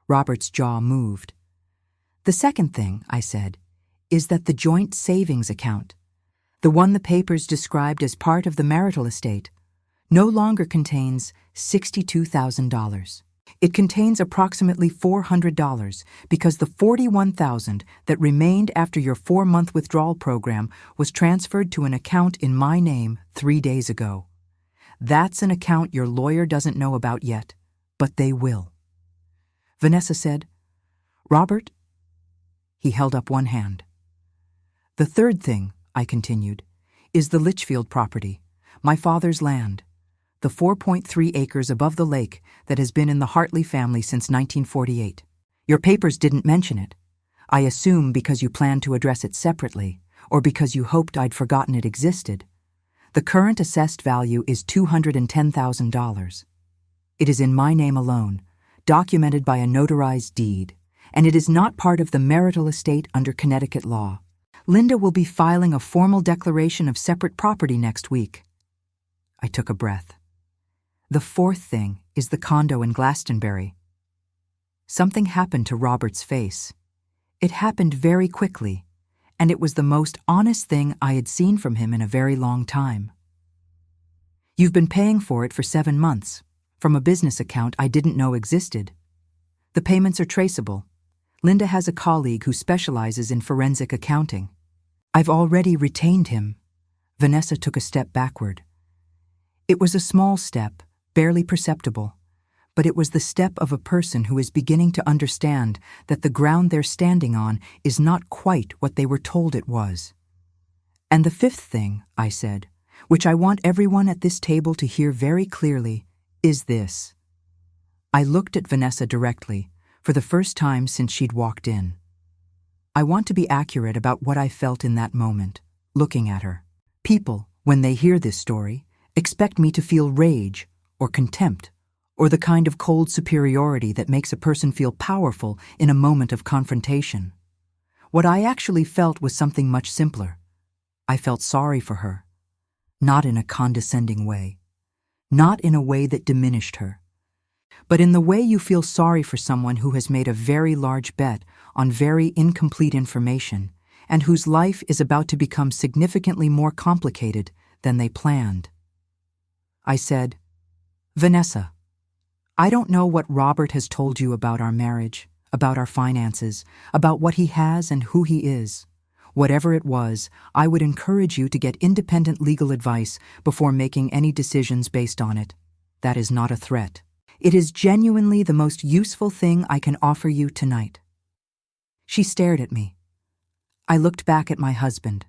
Robert's jaw moved. "The second thing," I said, "is that the joint savings account, the one the papers described as part of the marital estate, no longer contains $62,000. It contains approximately $400 because the $41,000 that remained after your 4-month withdrawal program was transferred to an account in my name 3 days ago. That's an account your lawyer doesn't know about yet, but they will." Vanessa said, "Robert?" He held up one hand. "The third thing," I continued, "is the Litchfield property, my father's land, the 4.3 acres above the lake that has been in the Hartley family since 1948. Your papers didn't mention it. I assume because you planned to address it separately, or because you hoped I'd forgotten it existed. The current assessed value is $210,000. It is in my name alone, documented by a notarized deed, and it is not part of the marital estate under Connecticut law. Linda will be filing a formal declaration of separate property next week." I took a breath. "The fourth thing is the condo in Glastonbury." Something happened to Robert's face. It happened very quickly, and it was the most honest thing I had seen from him in a very long time. "You've been paying for it for 7 months, from a business account I didn't know existed. The payments are traceable. Linda has a colleague who specializes in forensic accounting. I've already retained him." Vanessa took a step backward. It was a small step, barely perceptible, but it was the step of a person who is beginning to understand that the ground they're standing on is not quite what they were told it was. "And the fifth thing," I said, "which I want everyone at this table to hear very clearly, is this." I looked at Vanessa directly, for the first time since she'd walked in. I want to be accurate about what I felt in that moment, looking at her. People, when they hear this story, expect me to feel rage or contempt, or the kind of cold superiority that makes a person feel powerful in a moment of confrontation. What I actually felt was something much simpler. I felt sorry for her, not in a condescending way, not in a way that diminished her, but in the way you feel sorry for someone who has made a very large bet on very incomplete information and whose life is about to become significantly more complicated than they planned. I said, "Vanessa, I don't know what Robert has told you about our marriage, about our finances, about what he has and who he is. Whatever it was, I would encourage you to get independent legal advice before making any decisions based on it. That is not a threat. It is genuinely the most useful thing I can offer you tonight." She stared at me. I looked back at my husband.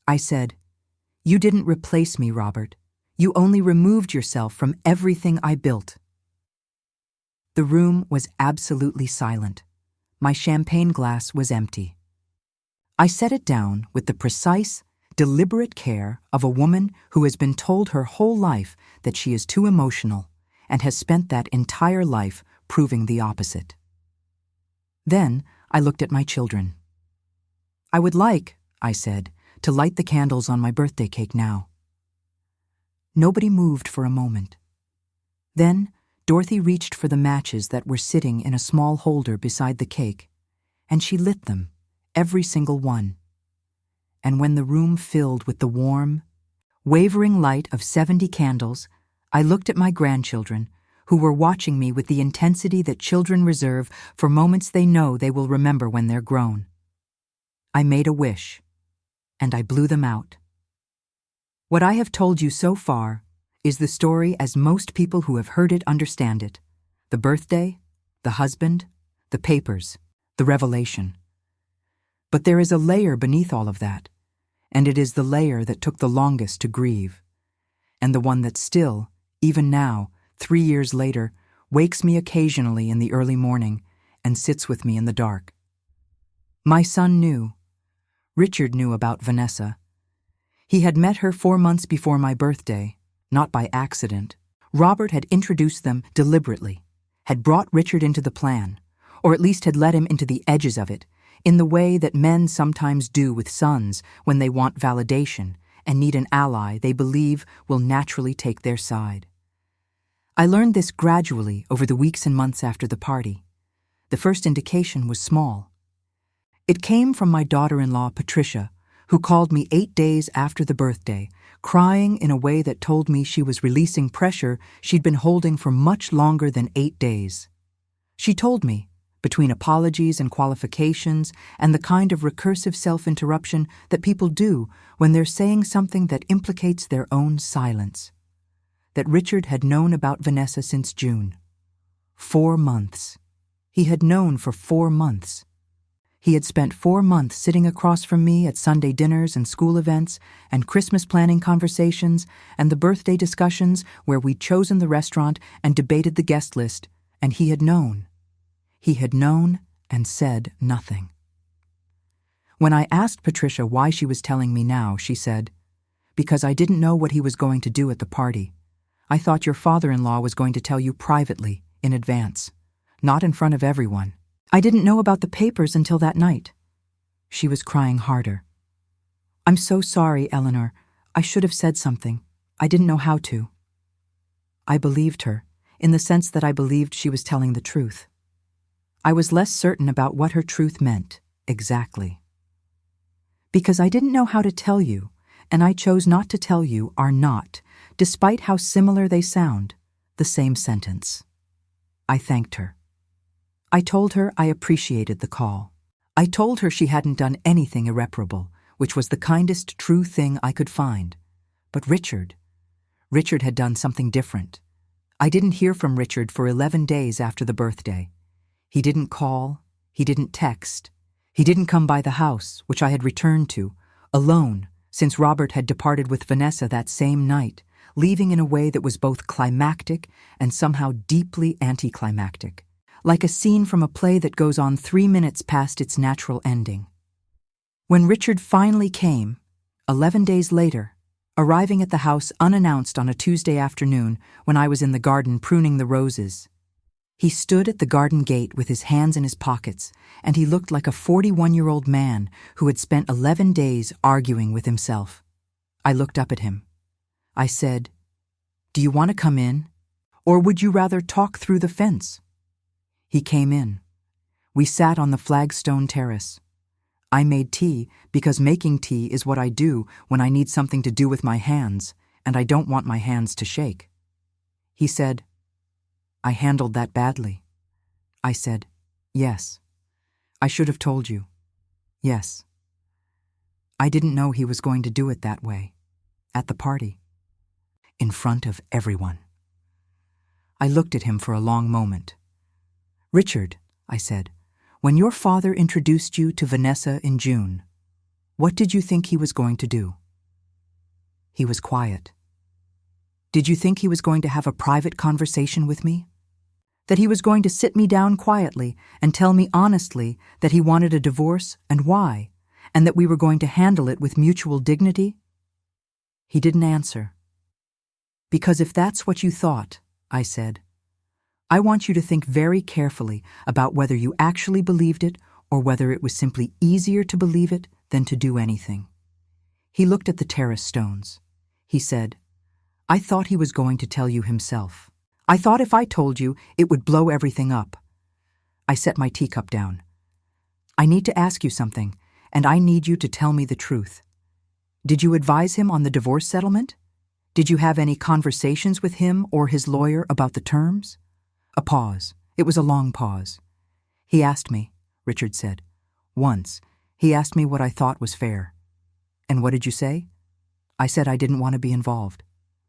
I said, "You didn't replace me, Robert. You only removed yourself from everything I built." The room was absolutely silent. My champagne glass was empty. I set it down with the precise, deliberate care of a woman who has been told her whole life that she is too emotional and has spent that entire life proving the opposite. Then I looked at my children. "I would like," I said, "to light the candles on my birthday cake now." Nobody moved for a moment. Then Dorothy reached for the matches that were sitting in a small holder beside the cake, and she lit them, every single one. And when the room filled with the warm, wavering light of 70 candles, I looked at my grandchildren, who were watching me with the intensity that children reserve for moments they know they will remember when they're grown. I made a wish, and I blew them out. What I have told you so far is the story as most people who have heard it understand it: the birthday, the husband, the papers, the revelation. But there is a layer beneath all of that, and it is the layer that took the longest to grieve, and the one that still, even now, 3 years later, wakes me occasionally in the early morning and sits with me in the dark. My son knew. Richard knew about Vanessa. He had met her 4 months before my birthday, not by accident. Robert had introduced them deliberately, had brought Richard into the plan, or at least had led him into the edges of it, in the way that men sometimes do with sons when they want validation and need an ally they believe will naturally take their side. I learned this gradually over the weeks and months after the party. The first indication was small. It came from my daughter-in-law, Patricia, who called me 8 days after the birthday, crying in a way that told me she was releasing pressure she'd been holding for much longer than 8 days. She told me, between apologies and qualifications and the kind of recursive self-interruption that people do when they're saying something that implicates their own silence, that Richard had known about Vanessa since June. 4 months. He had known for 4 months. He had spent 4 months sitting across from me at Sunday dinners and school events and Christmas planning conversations and the birthday discussions where we'd chosen the restaurant and debated the guest list, and he had known. He had known and said nothing. When I asked Patricia why she was telling me now, she said, "Because I didn't know what he was going to do at the party. I thought your father-in-law was going to tell you privately, in advance, not in front of everyone. I didn't know about the papers until that night." She was crying harder. "I'm so sorry, Eleanor. I should have said something. I didn't know how to." I believed her, in the sense that I believed she was telling the truth. I was less certain about what her truth meant, exactly. Because I didn't know how to tell you, and I chose not to tell you, are not, despite how similar they sound, the same sentence. I thanked her. I told her I appreciated the call. I told her she hadn't done anything irreparable, which was the kindest true thing I could find. But Richard had done something different. I didn't hear from Richard for 11 days after the birthday. He didn't call, he didn't text, he didn't come by the house, which I had returned to, alone, since Robert had departed with Vanessa that same night, leaving in a way that was both climactic and somehow deeply anticlimactic, like a scene from a play that goes on 3 minutes past its natural ending. When Richard finally came, 11 days later, arriving at the house unannounced on a Tuesday afternoon when I was in the garden pruning the roses, he stood at the garden gate with his hands in his pockets, and he looked like a 41-year-old man who had spent 11 days arguing with himself. I looked up at him. I said, "Do you want to come in? Or would you rather talk through the fence?" He came in. We sat on the flagstone terrace. I made tea because making tea is what I do when I need something to do with my hands, and I don't want my hands to shake. He said, "I handled that badly." I said, "Yes. I should have told you. Yes." I didn't know he was going to do it that way, at the party, in front of everyone. I looked at him for a long moment. "Richard," I said, "when your father introduced you to Vanessa in June, What did you think he was going to do? He was quiet. Did you think he was going to have a private conversation with me? That he was going to sit me down quietly and tell me honestly that he wanted a divorce and why, and that we were going to handle it with mutual dignity? He didn't answer. Because if that's what you thought, I said, I want you to think very carefully about whether you actually believed it or whether it was simply easier to believe it than to do anything. He looked at the terrace stones. He said, I thought he was going to tell you himself. I thought if I told you, it would blow everything up. I set my teacup down. I need to ask you something, and I need you to tell me the truth. Did you advise him on the divorce settlement? Did you have any conversations with him or his lawyer about the terms? A pause. It was a long pause. He asked me, Richard said. Once, he asked me what I thought was fair. And what did you say? I said I didn't want to be involved.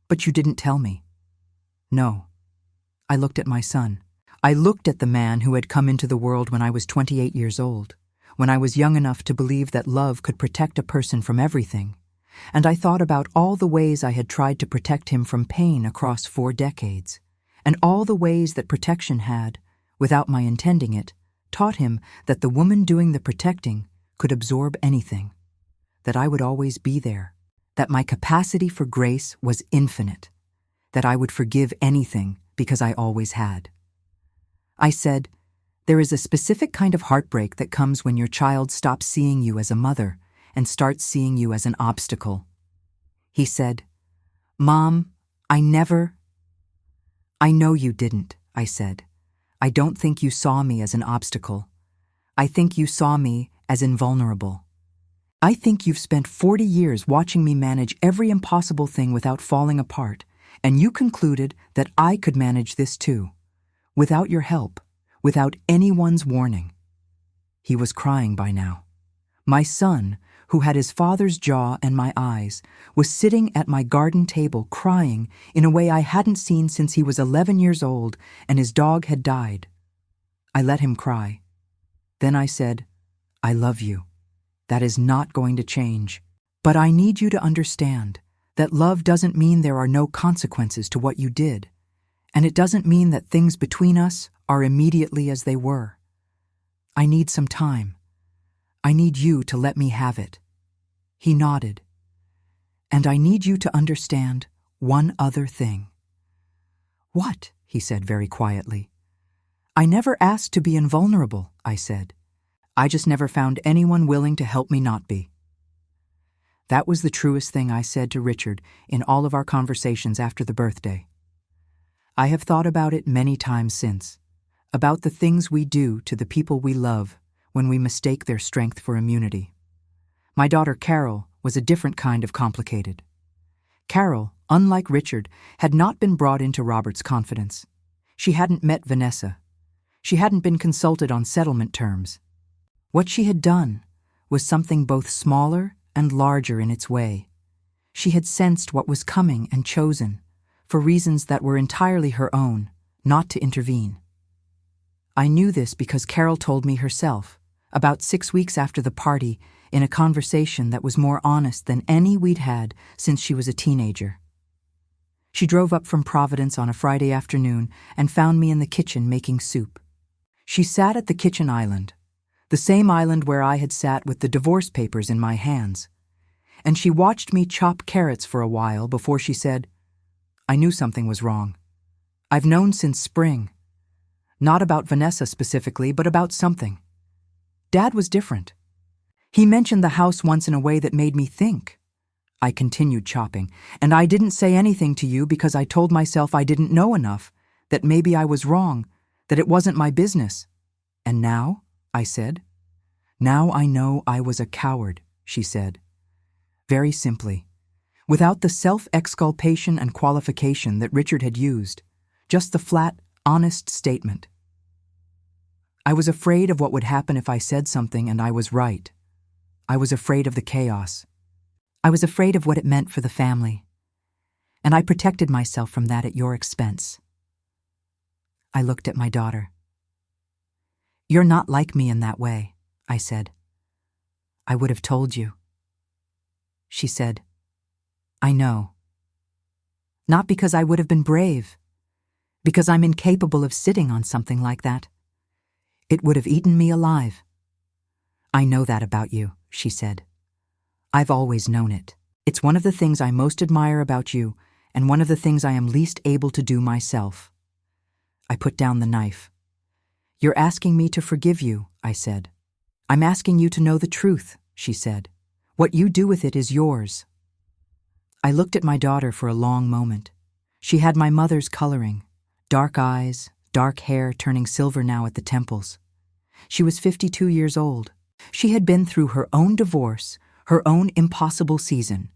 But you didn't tell me. No. I looked at my son. I looked at the man who had come into the world when I was 28 years old, when I was young enough to believe that love could protect a person from everything, and I thought about all the ways I had tried to protect him from pain across 4 decades, and all the ways that protection had, without my intending it, taught him that the woman doing the protecting could absorb anything, that I would always be there, that my capacity for grace was infinite, that I would forgive anything because I always had. I said, there is a specific kind of heartbreak that comes when your child stops seeing you as a mother and starts seeing you as an obstacle. He said, Mom, I know you didn't, I said. I don't think you saw me as an obstacle. I think you saw me as invulnerable. I think you've spent 40 years watching me manage every impossible thing without falling apart, and you concluded that I could manage this too, without your help, without anyone's warning. He was crying by now. My son, who had his father's jaw and my eyes, was sitting at my garden table crying in a way I hadn't seen since he was 11 years old and his dog had died. I let him cry. Then I said, I love you. That is not going to change. But I need you to understand that love doesn't mean there are no consequences to what you did, and it doesn't mean that things between us are immediately as they were. I need some time. I need you to let me have it. He nodded. And I need you to understand one other thing. What? He said very quietly. I never asked to be invulnerable, I said. I just never found anyone willing to help me not be. That was the truest thing I said to Richard in all of our conversations after the birthday. I have thought about it many times since, about the things we do to the people we love when we mistake their strength for immunity. My daughter Carol was a different kind of complicated. Carol, unlike Richard, had not been brought into Robert's confidence. She hadn't met Vanessa. She hadn't been consulted on settlement terms. What she had done was something both smaller and larger in its way. She had sensed what was coming and chosen, for reasons that were entirely her own, not to intervene. I knew this because Carol told me herself, about 6 weeks after the party, in a conversation that was more honest than any we'd had since she was a teenager. She drove up from Providence on a Friday afternoon and found me in the kitchen making soup. She sat at the kitchen island, the same island where I had sat with the divorce papers in my hands, and she watched me chop carrots for a while before she said, I knew something was wrong. I've known since spring. Not about Vanessa specifically, but about something. Dad was different. He mentioned the house once in a way that made me think. I continued chopping, and I didn't say anything to you because I told myself I didn't know enough, that maybe I was wrong, that it wasn't my business. And now, I said. Now I know I was a coward, she said. Very simply, without the self-exculpation and qualification that Richard had used, just the flat, honest statement. I was afraid of what would happen if I said something and I was right. I was afraid of the chaos. I was afraid of what it meant for the family. And I protected myself from that at your expense. I looked at my daughter. You're not like me in that way, I said. I would have told you, she said. I know. Not because I would have been brave, because I'm incapable of sitting on something like that. It would have eaten me alive. I know that about you, she said. I've always known it. It's one of the things I most admire about you, and one of the things I am least able to do myself. I put down the knife. You're asking me to forgive you, I said. I'm asking you to know the truth, she said. What you do with it is yours. I looked at my daughter for a long moment. She had my mother's coloring, dark eyes, dark hair turning silver now at the temples. She was 52 years old. She had been through her own divorce, her own impossible season,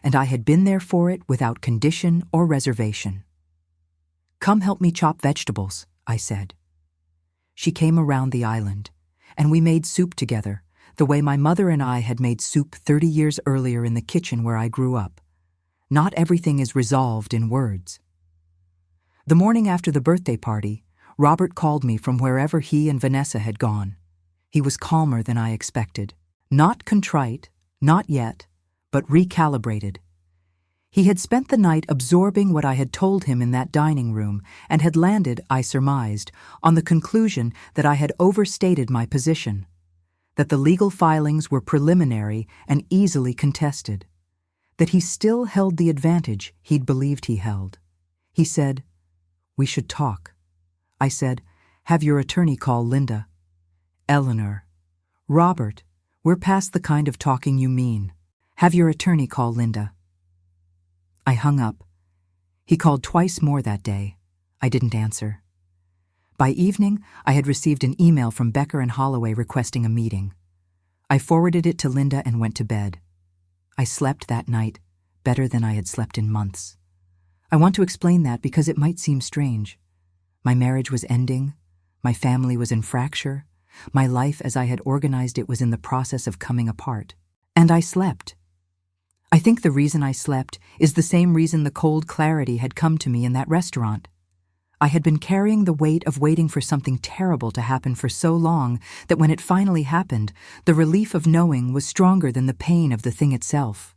and I had been there for it without condition or reservation. Come help me chop vegetables, I said. She came around the island, and we made soup together, the way my mother and I had made soup 30 years earlier in the kitchen where I grew up. Not everything is resolved in words. The morning after the birthday party, Robert called me from wherever he and Vanessa had gone. He was calmer than I expected. Not contrite, not yet, but recalibrated. He had spent the night absorbing what I had told him in that dining room and had landed, I surmised, on the conclusion that I had overstated my position, that the legal filings were preliminary and easily contested, that he still held the advantage he'd believed he held. He said, "We should talk." I said, "Have your attorney call Linda." "Eleanor." "Robert, we're past the kind of talking you mean. Have your attorney call Linda." I hung up. He called twice more that day. I didn't answer. By evening, I had received an email from Becker and Holloway requesting a meeting. I forwarded it to Linda and went to bed. I slept that night better than I had slept in months. I want to explain that because it might seem strange. My marriage was ending. My family was in fracture. My life as I had organized it was in the process of coming apart. And I slept. I think the reason I slept is the same reason the cold clarity had come to me in that restaurant. I had been carrying the weight of waiting for something terrible to happen for so long that when it finally happened, the relief of knowing was stronger than the pain of the thing itself.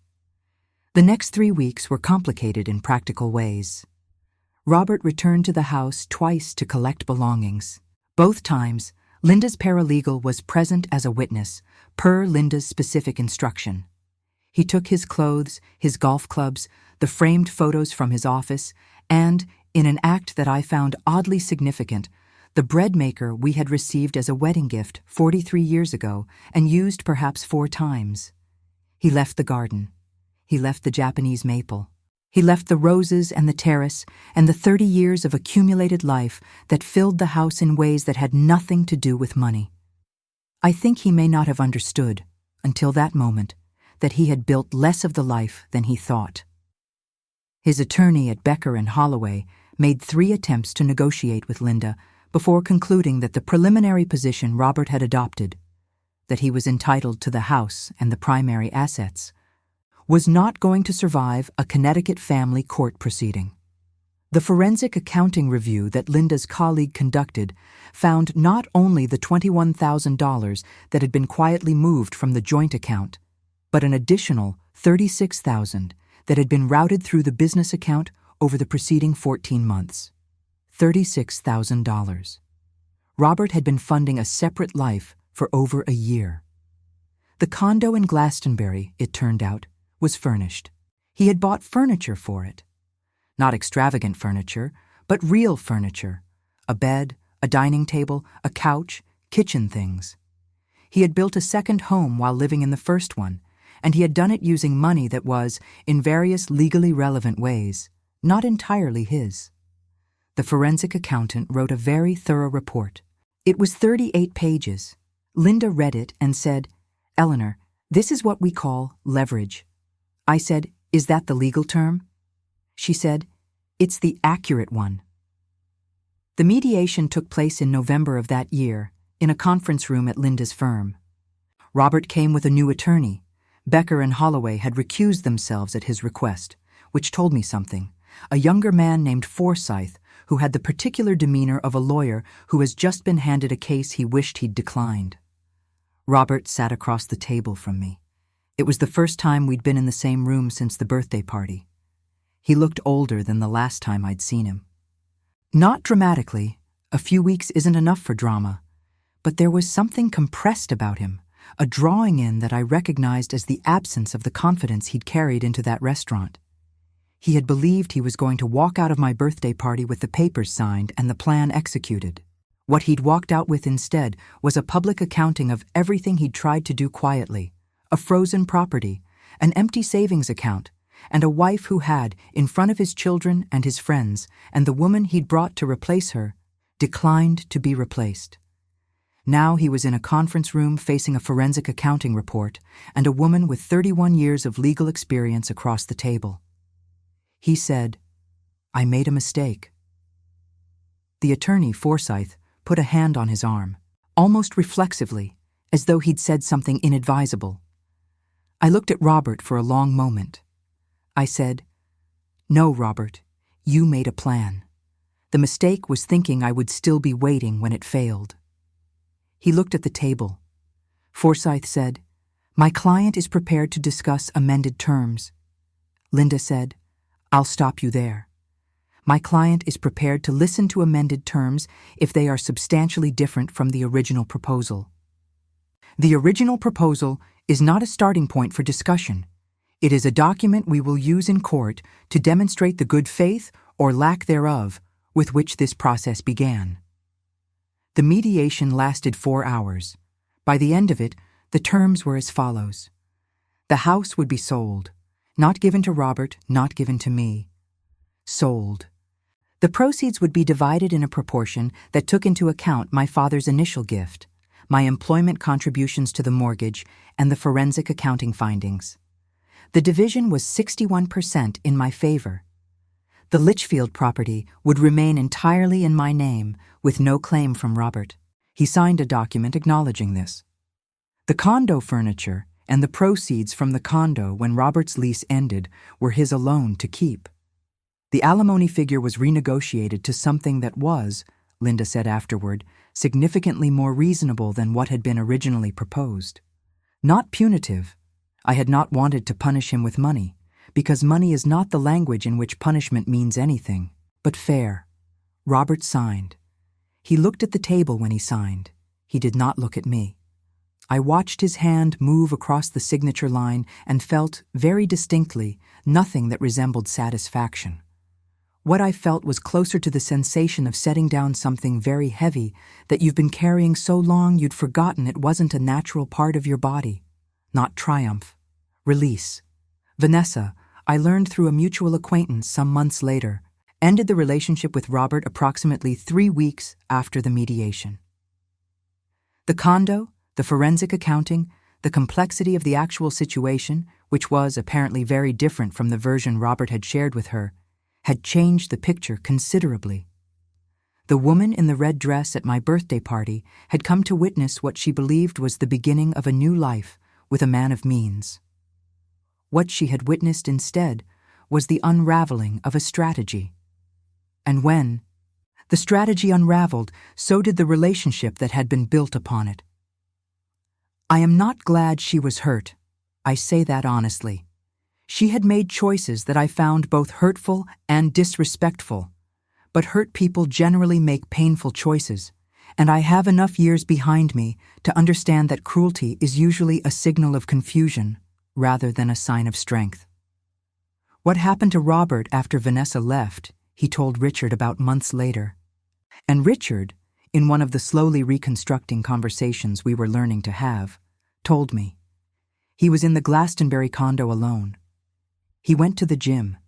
The next 3 weeks were complicated in practical ways. Robert returned to the house twice to collect belongings. Both times, Linda's paralegal was present as a witness, per Linda's specific instruction. He took his clothes, his golf clubs, the framed photos from his office, and, in an act that I found oddly significant, the bread maker we had received as a wedding gift 43 years ago and used perhaps 4 times. He left the garden. He left the Japanese maple. He left the roses and the terrace and the 30 years of accumulated life that filled the house in ways that had nothing to do with money. I think he may not have understood, until that moment, that he had built less of the life than he thought. His attorney at Becker and Holloway made 3 attempts to negotiate with Linda before concluding that the preliminary position Robert had adopted, that he was entitled to the house and the primary assets, was not going to survive a Connecticut family court proceeding. The forensic accounting review that Linda's colleague conducted found not only the $21,000 that had been quietly moved from the joint account, but an additional $36,000 that had been routed through the business account over the preceding 14 months. $36,000. Robert had been funding a separate life for over a year. The condo in Glastonbury, it turned out, was furnished. He had bought furniture for it. Not extravagant furniture, but real furniture. A bed, a dining table, a couch, kitchen things. He had built a second home while living in the first one, and he had done it using money that was, in various legally relevant ways, not entirely his. The forensic accountant wrote a very thorough report. It was 38 pages. Linda read it and said, "Eleanor, this is what we call leverage." I said, "Is that the legal term?" She said, "It's the accurate one." The mediation took place in November of that year, in a conference room at Linda's firm. Robert came with a new attorney. Becker and Holloway had recused themselves at his request, which told me something. A younger man named Forsyth, who had the particular demeanor of a lawyer who has just been handed a case he wished he'd declined. Robert sat across the table from me. It was the first time we'd been in the same room since the birthday party. He looked older than the last time I'd seen him. Not dramatically, a few weeks isn't enough for drama, but there was something compressed about him, a drawing in that I recognized as the absence of the confidence he'd carried into that restaurant. He had believed he was going to walk out of my birthday party with the papers signed and the plan executed. What he'd walked out with instead was a public accounting of everything he'd tried to do quietly, a frozen property, an empty savings account, and a wife who had, in front of his children and his friends, and the woman he'd brought to replace her, declined to be replaced. Now he was in a conference room facing a forensic accounting report and a woman with 31 years of legal experience across the table. He said, "I made a mistake." The attorney, Forsyth, put a hand on his arm, almost reflexively, as though he'd said something inadvisable. I looked at Robert for a long moment. I said, "No, Robert, you made a plan. The mistake was thinking I would still be waiting when it failed." He looked at the table. Forsyth said, "My client is prepared to discuss amended terms." Linda said, "I'll stop you there. My client is prepared to listen to amended terms if they are substantially different from the original proposal. The original proposal is not a starting point for discussion. It is a document we will use in court to demonstrate the good faith or lack thereof with which this process began." The mediation lasted 4 hours. By the end of it, the terms were as follows. The house would be sold, not given to Robert, not given to me. Sold. The proceeds would be divided in a proportion that took into account my father's initial gift, my employment contributions to the mortgage, and the forensic accounting findings. The division was 61% in my favor. The Litchfield property would remain entirely in my name, with no claim from Robert. He signed a document acknowledging this. The condo furniture and the proceeds from the condo when Robert's lease ended were his alone to keep. The alimony figure was renegotiated to something that was, Linda said afterward, significantly more reasonable than what had been originally proposed. Not punitive. I had not wanted to punish him with money, because money is not the language in which punishment means anything, but fair. Robert signed. He looked at the table when he signed. He did not look at me. I watched his hand move across the signature line and felt, very distinctly, nothing that resembled satisfaction. What I felt was closer to the sensation of setting down something very heavy that you've been carrying so long you'd forgotten it wasn't a natural part of your body. Not triumph. Release. Vanessa, I learned through a mutual acquaintance some months later, ended the relationship with Robert approximately 3 weeks after the mediation. The condo, the forensic accounting, the complexity of the actual situation, which was apparently very different from the version Robert had shared with her, had changed the picture considerably. The woman in the red dress at my birthday party had come to witness what she believed was the beginning of a new life with a man of means. What she had witnessed instead was the unraveling of a strategy. And when the strategy unraveled, so did the relationship that had been built upon it. I am not glad she was hurt. I say that honestly. She had made choices that I found both hurtful and disrespectful. But hurt people generally make painful choices, and I have enough years behind me to understand that cruelty is usually a signal of confusion rather than a sign of strength. What happened to Robert after Vanessa left, he told Richard about months later. And Richard, in one of the slowly reconstructing conversations we were learning to have, told me. He was in the Glastonbury condo alone. He went to the gym.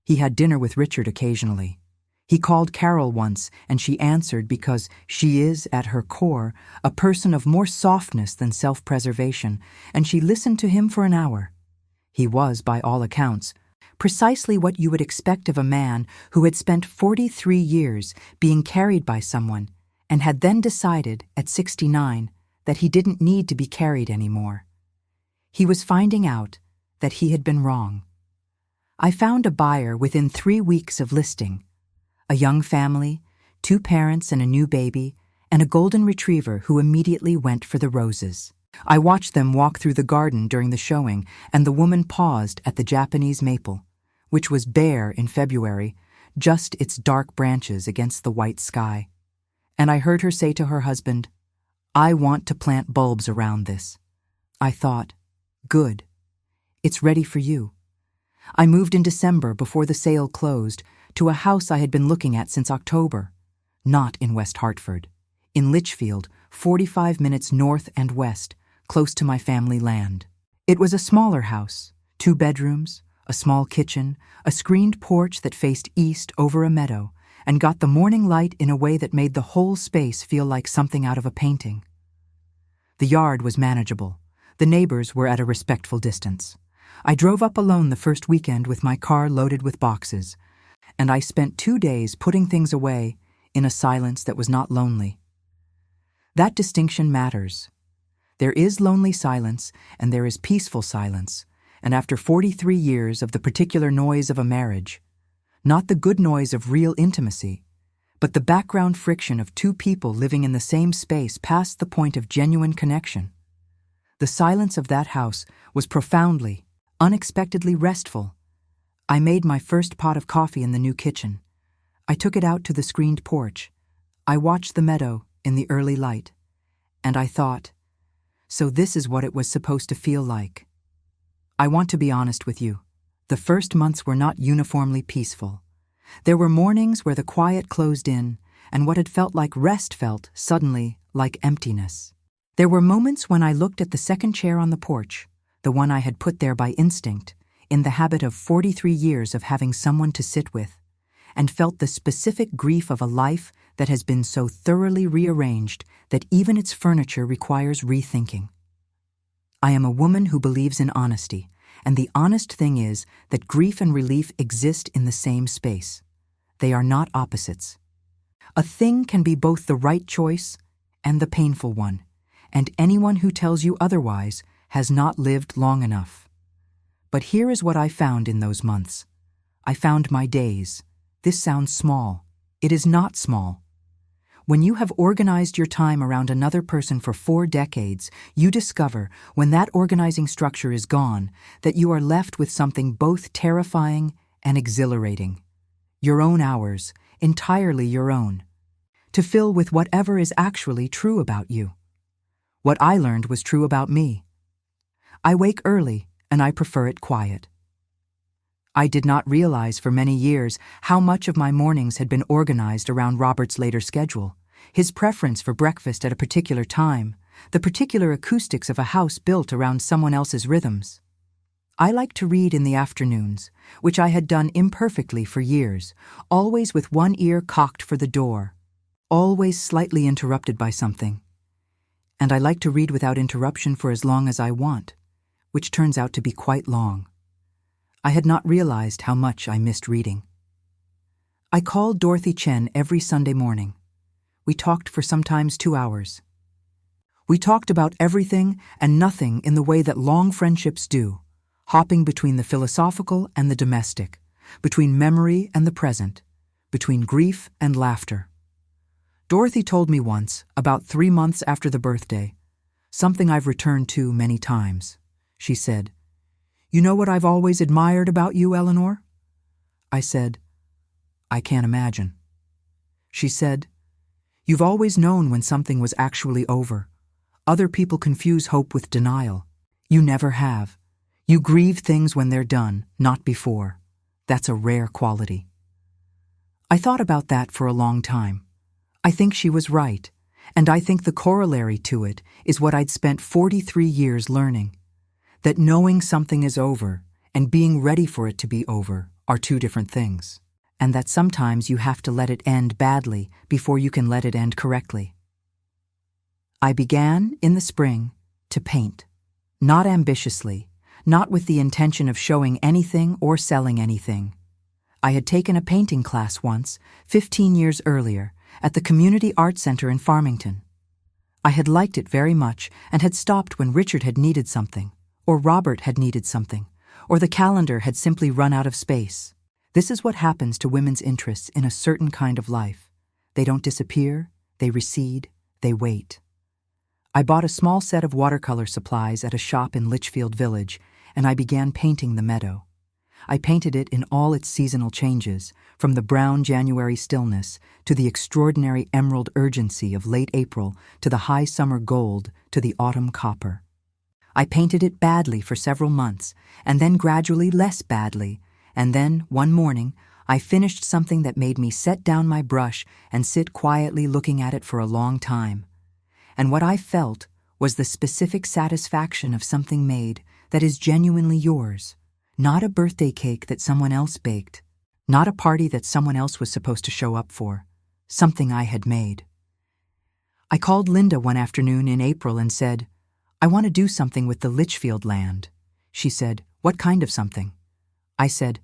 He had dinner with Richard occasionally. He called Carol once, and she answered because she is, at her core, a person of more softness than self-preservation, and she listened to him for an hour. He was, by all accounts, precisely what you would expect of a man who had spent 43 years being carried by someone and had then decided, at 69, that he didn't need to be carried anymore. He was finding out that he had been wrong. I found a buyer within 3 weeks of listing. A young family, 2 parents and a new baby, and a golden retriever who immediately went for the roses. I watched them walk through the garden during the showing, and the woman paused at the Japanese maple, which was bare in February, just its dark branches against the white sky. And I heard her say to her husband, "I want to plant bulbs around this." I thought, good. It's ready for you. I moved in December before the sale closed to a house I had been looking at since October. Not in West Hartford. In Litchfield, 45 minutes north and west, close to my family land. It was a smaller house, 2 bedrooms, a small kitchen, a screened porch that faced east over a meadow, and got the morning light in a way that made the whole space feel like something out of a painting. The yard was manageable. The neighbors were at a respectful distance. I drove up alone the first weekend with my car loaded with boxes, and I spent 2 days putting things away in a silence that was not lonely. That distinction matters. There is lonely silence and there is peaceful silence, and after 43 years of the particular noise of a marriage, not the good noise of real intimacy, but the background friction of 2 people living in the same space past the point of genuine connection, the silence of that house was profoundly, unexpectedly restful. I made my first pot of coffee in the new kitchen. I took it out to the screened porch. I watched the meadow in the early light, and I thought, so this is what it was supposed to feel like. I want to be honest with you. The first months were not uniformly peaceful. There were mornings where the quiet closed in, and what had felt like rest felt, suddenly, like emptiness. There were moments when I looked at the second chair on the porch, the one I had put there by instinct, in the habit of 43 years of having someone to sit with, and felt the specific grief of a life that has been so thoroughly rearranged that even its furniture requires rethinking. I am a woman who believes in honesty, and the honest thing is that grief and relief exist in the same space. They are not opposites. A thing can be both the right choice and the painful one, and anyone who tells you otherwise has not lived long enough. But here is what I found in those months. I found my days. This sounds small. It is not small. When you have organized your time around another person for 4 decades, you discover, when that organizing structure is gone, that you are left with something both terrifying and exhilarating. Your own hours, entirely your own, to fill with whatever is actually true about you. What I learned was true about me. I wake early, and I prefer it quiet. I did not realize for many years how much of my mornings had been organized around Robert's later schedule, his preference for breakfast at a particular time, the particular acoustics of a house built around someone else's rhythms. I liked to read in the afternoons, which I had done imperfectly for years, always with one ear cocked for the door, always slightly interrupted by something. And I like to read without interruption for as long as I want, which turns out to be quite long. I had not realized how much I missed reading. I called Dorothy Chen every Sunday morning. We talked for sometimes 2 hours. We talked about everything and nothing in the way that long friendships do, hopping between the philosophical and the domestic, between memory and the present, between grief and laughter. Dorothy told me once, about 3 months after the birthday, something I've returned to many times. She said, "You know what I've always admired about you, Eleanor?" I said, "I can't imagine." She said, "You've always known when something was actually over. Other people confuse hope with denial. You never have. You grieve things when they're done, not before. That's a rare quality." I thought about that for a long time. I think she was right, and I think the corollary to it is what I'd spent 43 years learning. That knowing something is over and being ready for it to be over are 2 different things, and that sometimes you have to let it end badly before you can let it end correctly. I began, in the spring, to paint, not ambitiously, not with the intention of showing anything or selling anything. I had taken a painting class once, 15 years earlier, at the Community Art Center in Farmington. I had liked it very much and had stopped when Richard had needed something, or Robert had needed something, or the calendar had simply run out of space. This is what happens to women's interests in a certain kind of life. They don't disappear, they recede, they wait. I bought a small set of watercolor supplies at a shop in Litchfield Village, and I began painting the meadow. I painted it in all its seasonal changes, from the brown January stillness to the extraordinary emerald urgency of late April to the high summer gold to the autumn copper. I painted it badly for several months, and then gradually less badly, and then, one morning, I finished something that made me set down my brush and sit quietly looking at it for a long time. And what I felt was the specific satisfaction of something made that is genuinely yours, not a birthday cake that someone else baked, not a party that someone else was supposed to show up for, something I had made. I called Linda one afternoon in April and said, "I want to do something with the Litchfield land." She said, "What kind of something?" I said,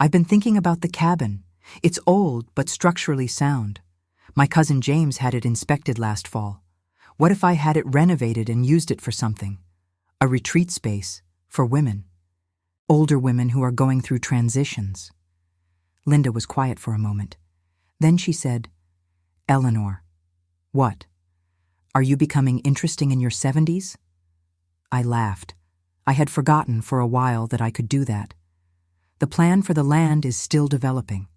"I've been thinking about the cabin. It's old but structurally sound. My cousin James had it inspected last fall. What if I had it renovated and used it for something? A retreat space for women. Older women who are going through transitions." Linda was quiet for a moment. Then she said, "Eleanor." "What? Are you becoming interesting in your 70s? I laughed. I had forgotten for a while that I could do that. The plan for the land is still developing.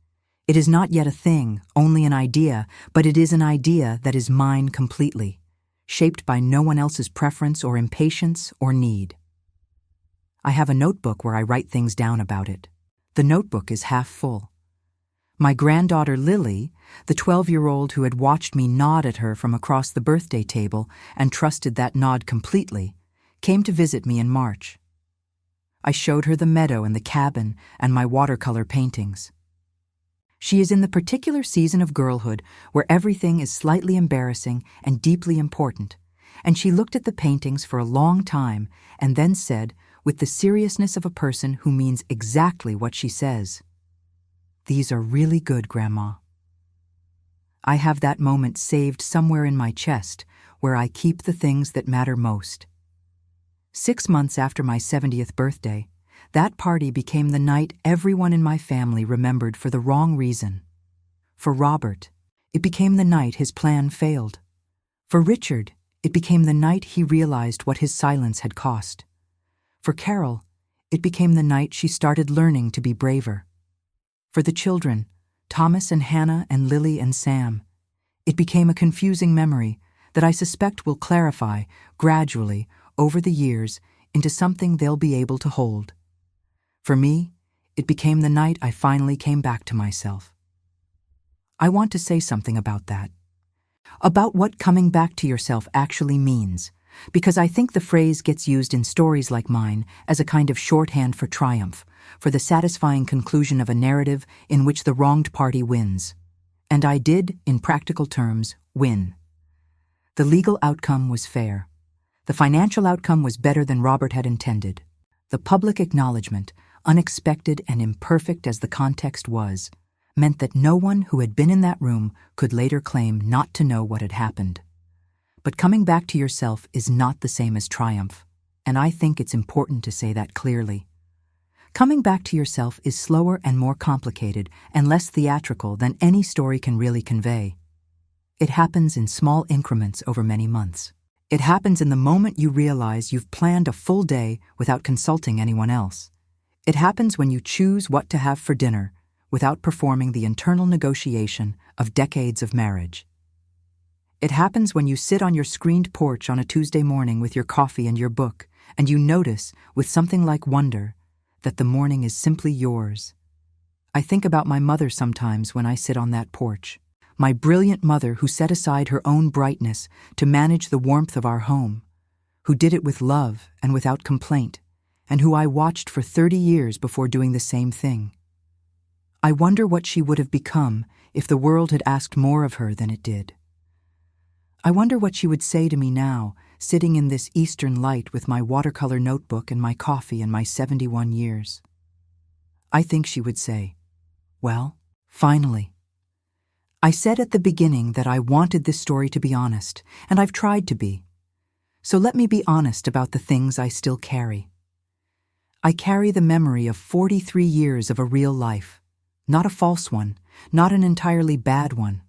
It is not yet a thing, only an idea, but it is an idea that is mine completely, shaped by no one else's preference or impatience or need. I have a notebook where I write things down about it. The notebook is half full. My granddaughter Lily, the 12-year-old who had watched me nod at her from across the birthday table and trusted that nod completely, came to visit me in March. I showed her the meadow and the cabin and my watercolor paintings. She is in the particular season of girlhood where everything is slightly embarrassing and deeply important, and she looked at the paintings for a long time and then said, with the seriousness of a person who means exactly what she says, "These are really good, Grandma." I have that moment saved somewhere in my chest where I keep the things that matter most. 6 months after my 70th birthday, that party became the night everyone in my family remembered for the wrong reason. For Robert, it became the night his plan failed. For Richard, it became the night he realized what his silence had cost. For Carol, it became the night she started learning to be braver. For the children, Thomas and Hannah and Lily and Sam, it became a confusing memory that I suspect will clarify, gradually, over the years, into something they'll be able to hold. For me, it became the night I finally came back to myself. I want to say something about that. About what coming back to yourself actually means, because I think the phrase gets used in stories like mine as a kind of shorthand for triumph, for the satisfying conclusion of a narrative in which the wronged party wins. And I did, in practical terms, win. The legal outcome was fair. The financial outcome was better than Robert had intended. The public acknowledgement, unexpected and imperfect as the context was, meant that no one who had been in that room could later claim not to know what had happened. But coming back to yourself is not the same as triumph, and I think it's important to say that clearly. Coming back to yourself is slower and more complicated and less theatrical than any story can really convey. It happens in small increments over many months. It happens in the moment you realize you've planned a full day without consulting anyone else. It happens when you choose what to have for dinner without performing the internal negotiation of decades of marriage. It happens when you sit on your screened porch on a Tuesday morning with your coffee and your book, and you notice, with something like wonder, that the morning is simply yours. I think about my mother sometimes when I sit on that porch. My brilliant mother who set aside her own brightness to manage the warmth of our home, who did it with love and without complaint, and who I watched for 30 years before doing the same thing. I wonder what she would have become if the world had asked more of her than it did. I wonder what she would say to me now, sitting in this eastern light with my watercolor notebook and my coffee and my 71 years. I think she would say, "Well, finally." I said at the beginning that I wanted this story to be honest, and I've tried to be. So let me be honest about the things I still carry. I carry the memory of 43 years of a real life, not a false one, not an entirely bad one.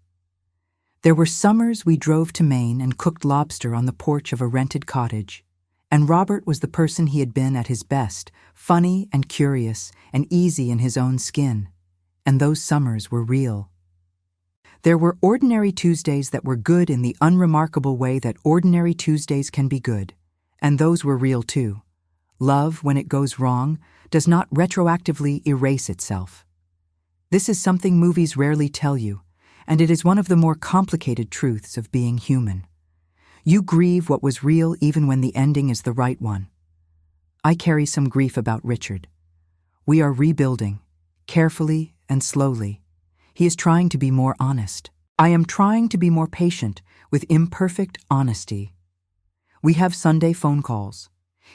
There were summers we drove to Maine and cooked lobster on the porch of a rented cottage, and Robert was the person he had been at his best, funny and curious and easy in his own skin, and those summers were real. There were ordinary Tuesdays that were good in the unremarkable way that ordinary Tuesdays can be good, and those were real too. Love, when it goes wrong, does not retroactively erase itself. This is something movies rarely tell you, and it is one of the more complicated truths of being human. You grieve what was real even when the ending is the right one. I carry some grief about Richard. We are rebuilding, carefully and slowly. He is trying to be more honest. I am trying to be more patient with imperfect honesty. We have Sunday phone calls.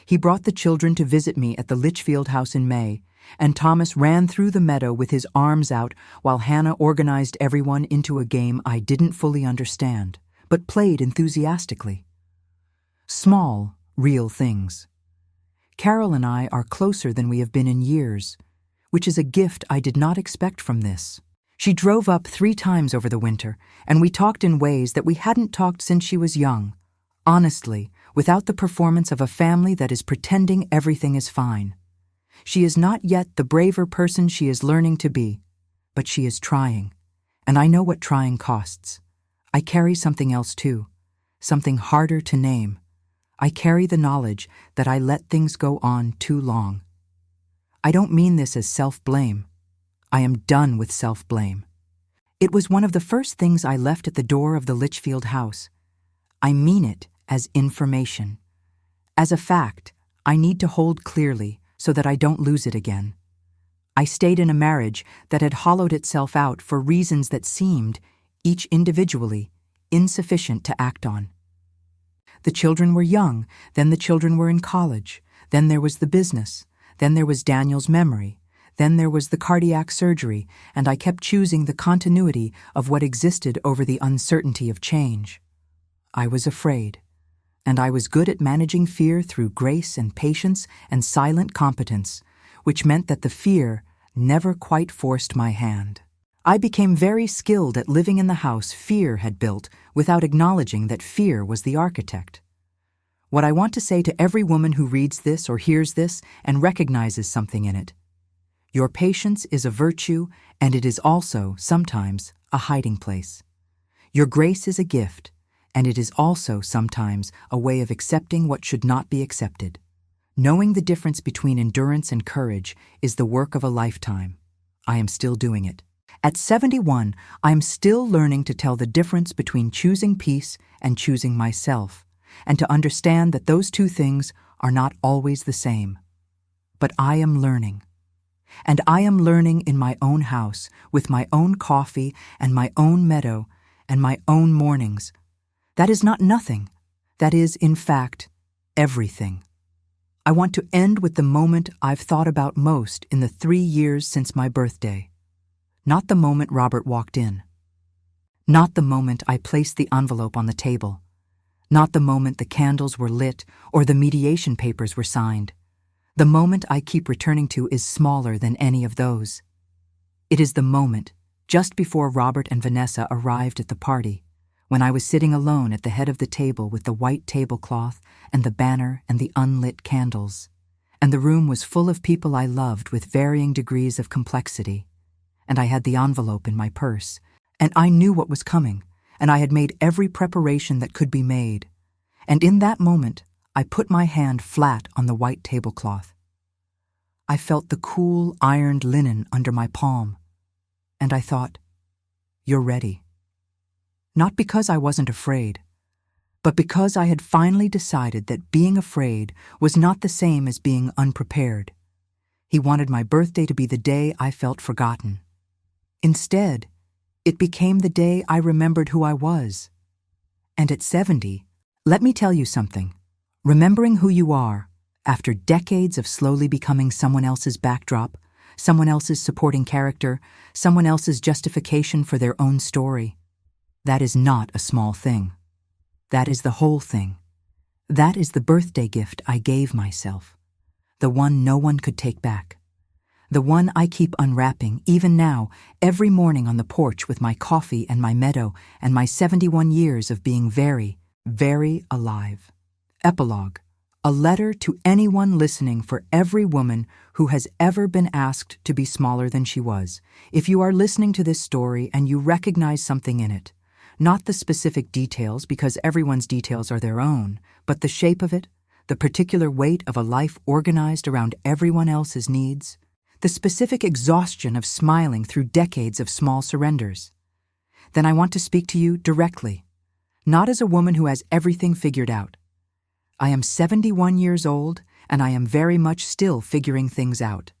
He brought the children to visit me at the Litchfield house in May, and Thomas ran through the meadow with his arms out while Hannah organized everyone into a game I didn't fully understand, but played enthusiastically. Small, real things. Carol and I are closer than we have been in years, which is a gift I did not expect from this. She drove up 3 times over the winter, and we talked in ways that we hadn't talked since she was young, honestly, without the performance of a family that is pretending everything is fine. She is not yet the braver person she is learning to be, but she is trying, and I know what trying costs. I carry something else too, something harder to name. I carry the knowledge that I let things go on too long. I don't mean this as self-blame. I am done with self-blame. It was one of the first things I left at the door of the Litchfield house. I mean it as information. As a fact, I need to hold clearly so that I don't lose it again. I stayed in a marriage that had hollowed itself out for reasons that seemed, each individually, insufficient to act on. The children were young, then the children were in college, then there was the business, then there was Daniel's memory, then there was the cardiac surgery, and I kept choosing the continuity of what existed over the uncertainty of change. I was afraid, and I was good at managing fear through grace and patience and silent competence, which meant that the fear never quite forced my hand. I became very skilled at living in the house fear had built without acknowledging that fear was the architect. What I want to say to every woman who reads this or hears this and recognizes something in it: your patience is a virtue, and it is also, sometimes, a hiding place. Your grace is a gift, and it is also, sometimes, a way of accepting what should not be accepted. Knowing the difference between endurance and courage is the work of a lifetime. I am still doing it. At 71, I am still learning to tell the difference between choosing peace and choosing myself, and to understand that those two things are not always the same. But I am learning. And I am learning in my own house, with my own coffee and my own meadow and my own mornings. That is not nothing. That is, in fact, everything. I want to end with the moment I've thought about most in the 3 years since my birthday. Not the moment Robert walked in. Not the moment I placed the envelope on the table. Not the moment the candles were lit or the mediation papers were signed. The moment I keep returning to is smaller than any of those. It is the moment, just before Robert and Vanessa arrived at the party, when I was sitting alone at the head of the table with the white tablecloth and the banner and the unlit candles, and the room was full of people I loved with varying degrees of complexity, and I had the envelope in my purse, and I knew what was coming, and I had made every preparation that could be made, and in that moment I put my hand flat on the white tablecloth. I felt the cool, ironed linen under my palm, and I thought, "You're ready." Not because I wasn't afraid, but because I had finally decided that being afraid was not the same as being unprepared. He wanted my birthday to be the day I felt forgotten. Instead, it became the day I remembered who I was. And at 70, let me tell you something. Remembering who you are, after decades of slowly becoming someone else's backdrop, someone else's supporting character, someone else's justification for their own story, that is not a small thing. That is the whole thing. That is the birthday gift I gave myself, the one no one could take back. The one I keep unwrapping, even now, every morning on the porch with my coffee and my meadow and my 71 years of being very, very alive. Epilogue. A letter to anyone listening for every woman who has ever been asked to be smaller than she was. If you are listening to this story and you recognize something in it, not the specific details because everyone's details are their own, but the shape of it, the particular weight of a life organized around everyone else's needs, the specific exhaustion of smiling through decades of small surrenders, then I want to speak to you directly, not as a woman who has everything figured out. I am 71 years old, and I am very much still figuring things out.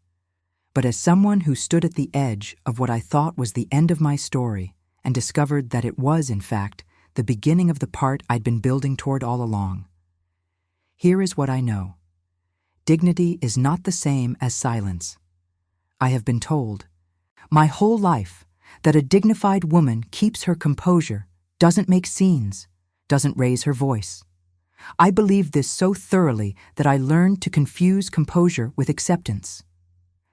But as someone who stood at the edge of what I thought was the end of my story and discovered that it was, in fact, the beginning of the part I'd been building toward all along, here is what I know. Dignity is not the same as silence. I have been told, my whole life, that a dignified woman keeps her composure, doesn't make scenes, doesn't raise her voice. I believed this so thoroughly that I learned to confuse composure with acceptance.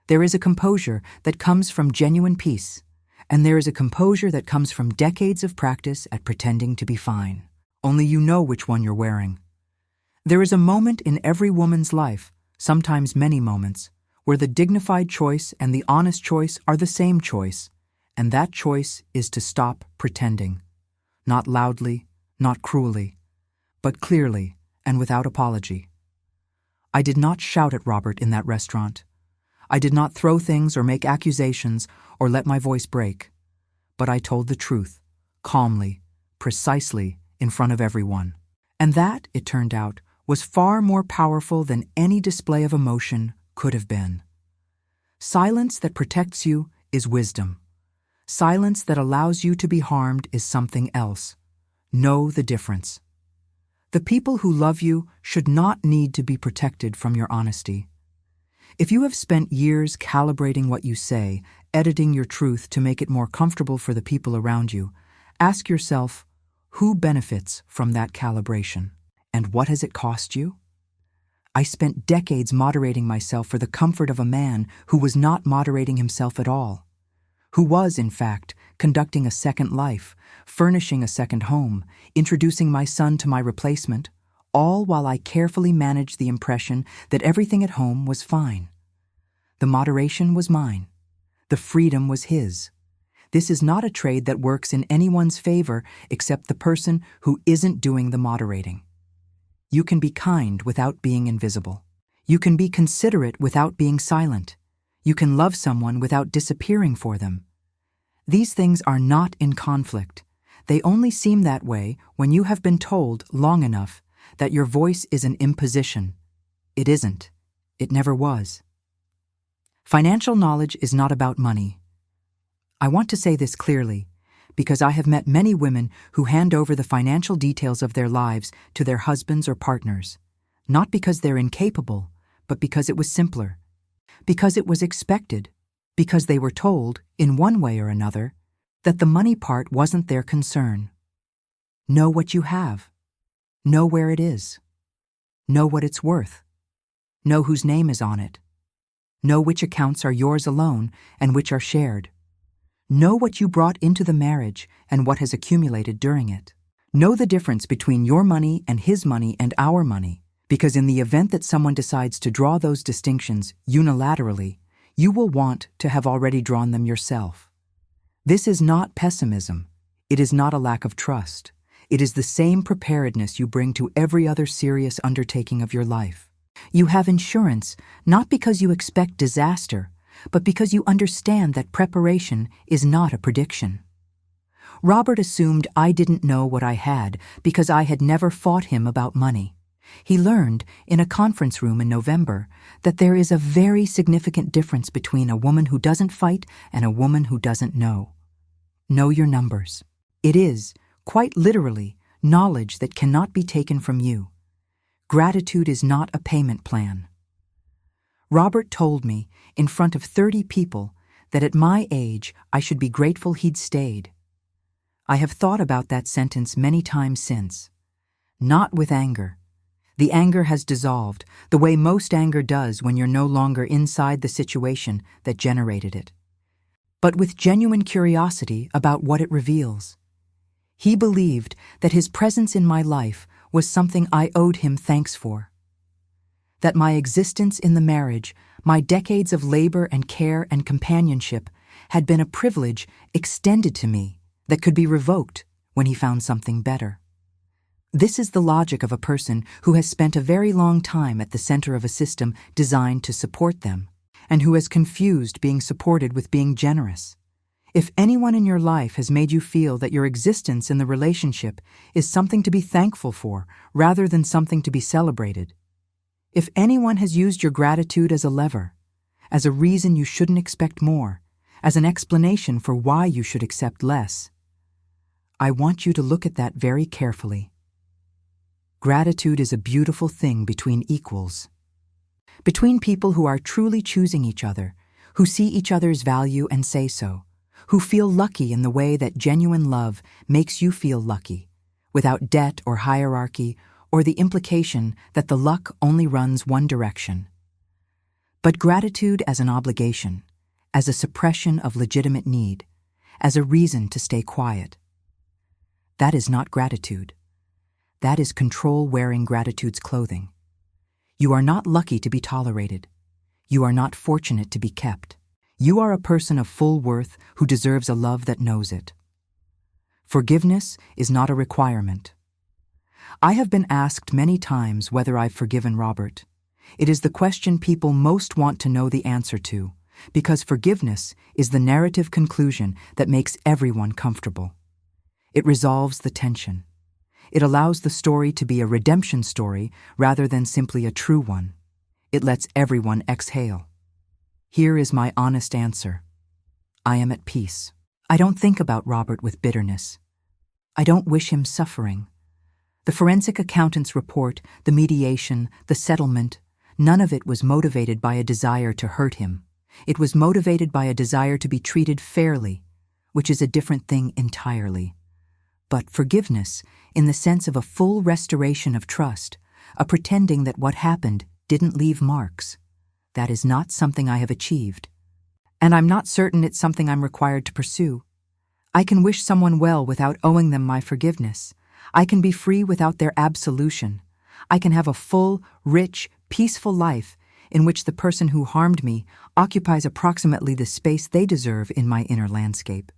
There is a composure that comes from genuine peace, and there is a composure that comes from decades of practice at pretending to be fine. Only you know which one you're wearing. There is a moment in every woman's life, sometimes many moments, where the dignified choice and the honest choice are the same choice, and that choice is to stop pretending. Not loudly, not cruelly, but clearly and without apology. I did not shout at Robert in that restaurant. I did not throw things or make accusations or let my voice break. But I told the truth, calmly, precisely, in front of everyone. And that, it turned out, was far more powerful than any display of emotion could have been. Silence that protects you is wisdom. Silence that allows you to be harmed is something else. Know the difference. The people who love you should not need to be protected from your honesty. If you have spent years calibrating what you say, editing your truth to make it more comfortable for the people around you, ask yourself, who benefits from that calibration? And what has it cost you? I spent decades moderating myself for the comfort of a man who was not moderating himself at all, who was, in fact, conducting a second life, furnishing a second home, introducing my son to my replacement, all while I carefully managed the impression that everything at home was fine. The moderation was mine. The freedom was his. This is not a trade that works in anyone's favor except the person who isn't doing the moderating. You can be kind without being invisible. You can be considerate without being silent. You can love someone without disappearing for them. These things are not in conflict. They only seem that way when you have been told long enough that your voice is an imposition. It isn't. It never was. Financial knowledge is not about money. I want to say this clearly, because I have met many women who hand over the financial details of their lives to their husbands or partners, not because they're incapable, but because it was simpler, because it was expected, because they were told, in one way or another, that the money part wasn't their concern. Know what you have. Know where it is. Know what it's worth. Know whose name is on it. Know which accounts are yours alone and which are shared. Know what you brought into the marriage and what has accumulated during it. Know the difference between your money and his money and our money, because in the event that someone decides to draw those distinctions unilaterally, you will want to have already drawn them yourself. This is not pessimism. It is not a lack of trust. It is the same preparedness you bring to every other serious undertaking of your life. You have insurance not because you expect disaster, but because you understand that preparation is not a prediction. Robert assumed I didn't know what I had because I had never fought him about money. He learned, in a conference room in November, that there is a very significant difference between a woman who doesn't fight and a woman who doesn't know. Know your numbers. It is, quite literally, knowledge that cannot be taken from you. Gratitude is not a payment plan. Robert told me, in front of 30 people, that at my age I should be grateful he'd stayed. I have thought about that sentence many times since. Not with anger. The anger has dissolved, the way most anger does when you're no longer inside the situation that generated it, but with genuine curiosity about what it reveals. He believed that his presence in my life was something I owed him thanks for. That my existence in the marriage, my decades of labor and care and companionship, had been a privilege extended to me that could be revoked when he found something better. This is the logic of a person who has spent a very long time at the center of a system designed to support them, and who has confused being supported with being generous. If anyone in your life has made you feel that your existence in the relationship is something to be thankful for rather than something to be celebrated, if anyone has used your gratitude as a lever, as a reason you shouldn't expect more, as an explanation for why you should accept less, I want you to look at that very carefully. Gratitude is a beautiful thing between equals. Between people who are truly choosing each other, who see each other's value and say so, who feel lucky in the way that genuine love makes you feel lucky, without debt or hierarchy or the implication that the luck only runs one direction. But gratitude as an obligation, as a suppression of legitimate need, as a reason to stay quiet. That is not gratitude. That is control wearing gratitude's clothing. You are not lucky to be tolerated. You are not fortunate to be kept. You are a person of full worth who deserves a love that knows it. Forgiveness is not a requirement. I have been asked many times whether I've forgiven Robert. It is the question people most want to know the answer to, because forgiveness is the narrative conclusion that makes everyone comfortable. It resolves the tension. It allows the story to be a redemption story rather than simply a true one. It lets everyone exhale. Here is my honest answer. I am at peace. I don't think about Robert with bitterness. I don't wish him suffering. The forensic accountant's report, the mediation, the settlement, none of it was motivated by a desire to hurt him. It was motivated by a desire to be treated fairly, which is a different thing entirely. But forgiveness, in the sense of a full restoration of trust, a pretending that what happened didn't leave marks, that is not something I have achieved. And I'm not certain it's something I'm required to pursue. I can wish someone well without owing them my forgiveness. I can be free without their absolution. I can have a full, rich, peaceful life in which the person who harmed me occupies approximately the space they deserve in my inner landscape,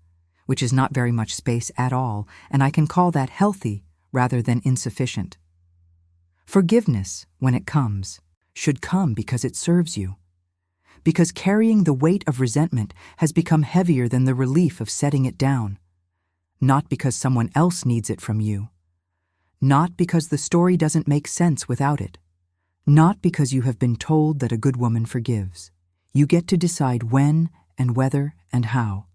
which is not very much space at all, and I can call that healthy rather than insufficient. Forgiveness, when it comes, should come because it serves you, because carrying the weight of resentment has become heavier than the relief of setting it down, not because someone else needs it from you, not because the story doesn't make sense without it, not because you have been told that a good woman forgives. You get to decide when and whether and how.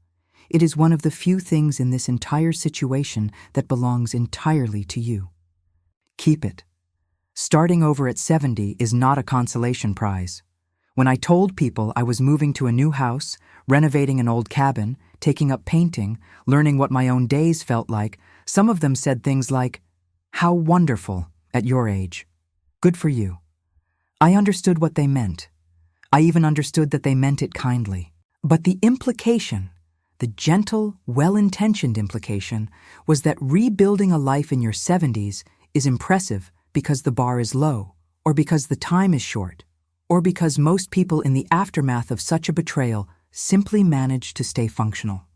It is one of the few things in this entire situation that belongs entirely to you. Keep it. Starting over at 70 is not a consolation prize. When I told people I was moving to a new house, renovating an old cabin, taking up painting, learning what my own days felt like, some of them said things like, "How wonderful, at your age. Good for you." I understood what they meant. I even understood that they meant it kindly. But the implication, the gentle, well-intentioned implication, was that rebuilding a life in your 70s is impressive because the bar is low, or because the time is short, or because most people in the aftermath of such a betrayal simply manage to stay functional.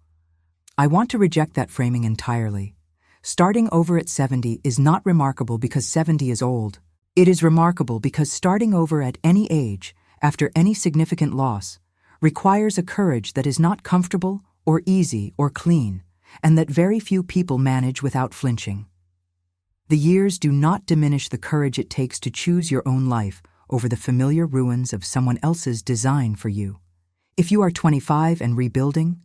I want to reject that framing entirely. Starting over at 70 is not remarkable because 70 is old. It is remarkable because starting over at any age, after any significant loss, requires a courage that is not comfortable or easy or clean, and that very few people manage without flinching. The years do not diminish the courage it takes to choose your own life over the familiar ruins of someone else's design for you. If you are 25 and rebuilding,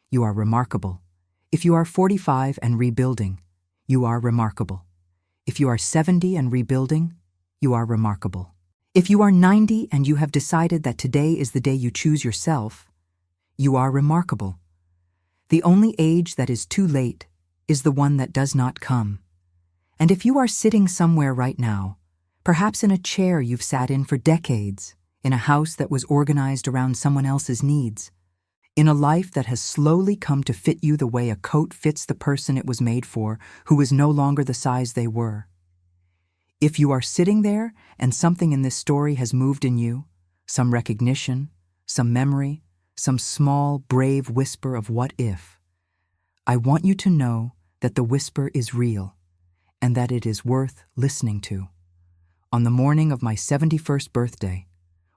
you are remarkable. If you are 45 and rebuilding, you are remarkable. If you are 70 and rebuilding, you are remarkable. If you are 90 and you have decided that today is the day you choose yourself, you are remarkable. The only age that is too late is the one that does not come. And if you are sitting somewhere right now, Perhaps in a chair you've sat in for decades, in a house that was organized around someone else's needs, in a life that has slowly come to fit you the way a coat fits the person it was made for, who is no longer the size they were. If you are sitting there and something in this story has moved in you, some recognition, some memory, some small, brave whisper of what if, I want you to know that the whisper is real and that it is worth listening to. On the morning of my 71st birthday,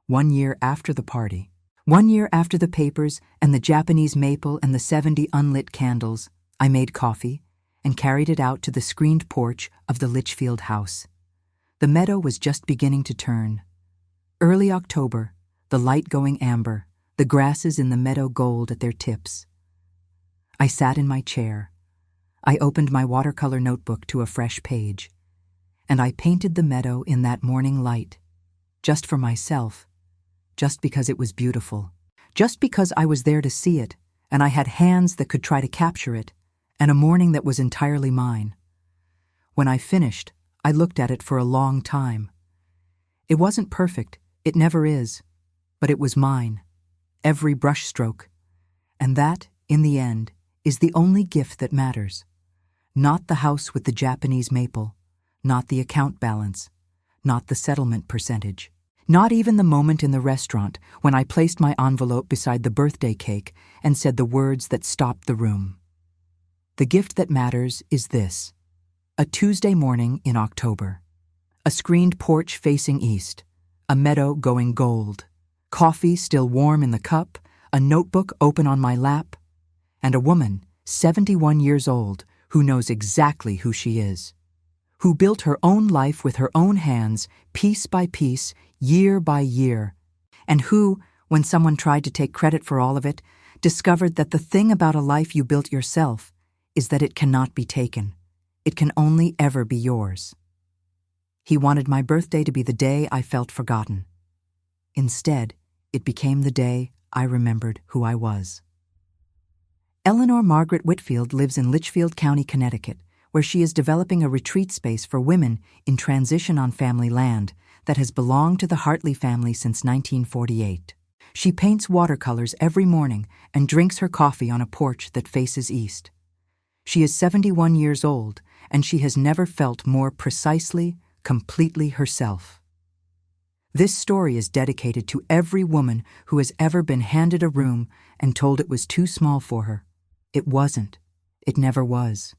1 year after the party, 1 year after the papers and the Japanese maple and the 70 unlit candles, I made coffee and carried it out to the screened porch of the Litchfield house. The meadow was just beginning to turn. Early October, the light going amber, the grasses in the meadow gold at their tips. I sat in my chair. I opened my watercolor notebook to a fresh page, and I painted the meadow in that morning light, just for myself, just because it was beautiful, just because I was there to see it, and I had hands that could try to capture it, and a morning that was entirely mine. When I finished, I looked at it for a long time. It wasn't perfect, it never is, but it was mine, every brushstroke, and that, in the end, is the only gift that matters. Not the house with the Japanese maple, not the account balance, not the settlement percentage, not even the moment in the restaurant when I placed my envelope beside the birthday cake and said the words that stopped the room. The gift that matters is this: a Tuesday morning in October, a screened porch facing east, a meadow going gold, coffee still warm in the cup, a notebook open on my lap, and a woman, 71 years old, who knows exactly who she is, who built her own life with her own hands, piece by piece, year by year, and who, when someone tried to take credit for all of it, discovered that the thing about a life you built yourself is that it cannot be taken. It can only ever be yours. He wanted my birthday to be the day I felt forgotten. Instead, it became the day I remembered who I was. Eleanor Margaret Whitfield lives in Litchfield County, Connecticut, where she is developing a retreat space for women in transition on family land that has belonged to the Hartley family since 1948. She paints watercolors every morning and drinks her coffee on a porch that faces east. She is 71 years old, and she has never felt more precisely, completely herself. This story is dedicated to every woman who has ever been handed a room and told it was too small for her. It wasn't. It never was.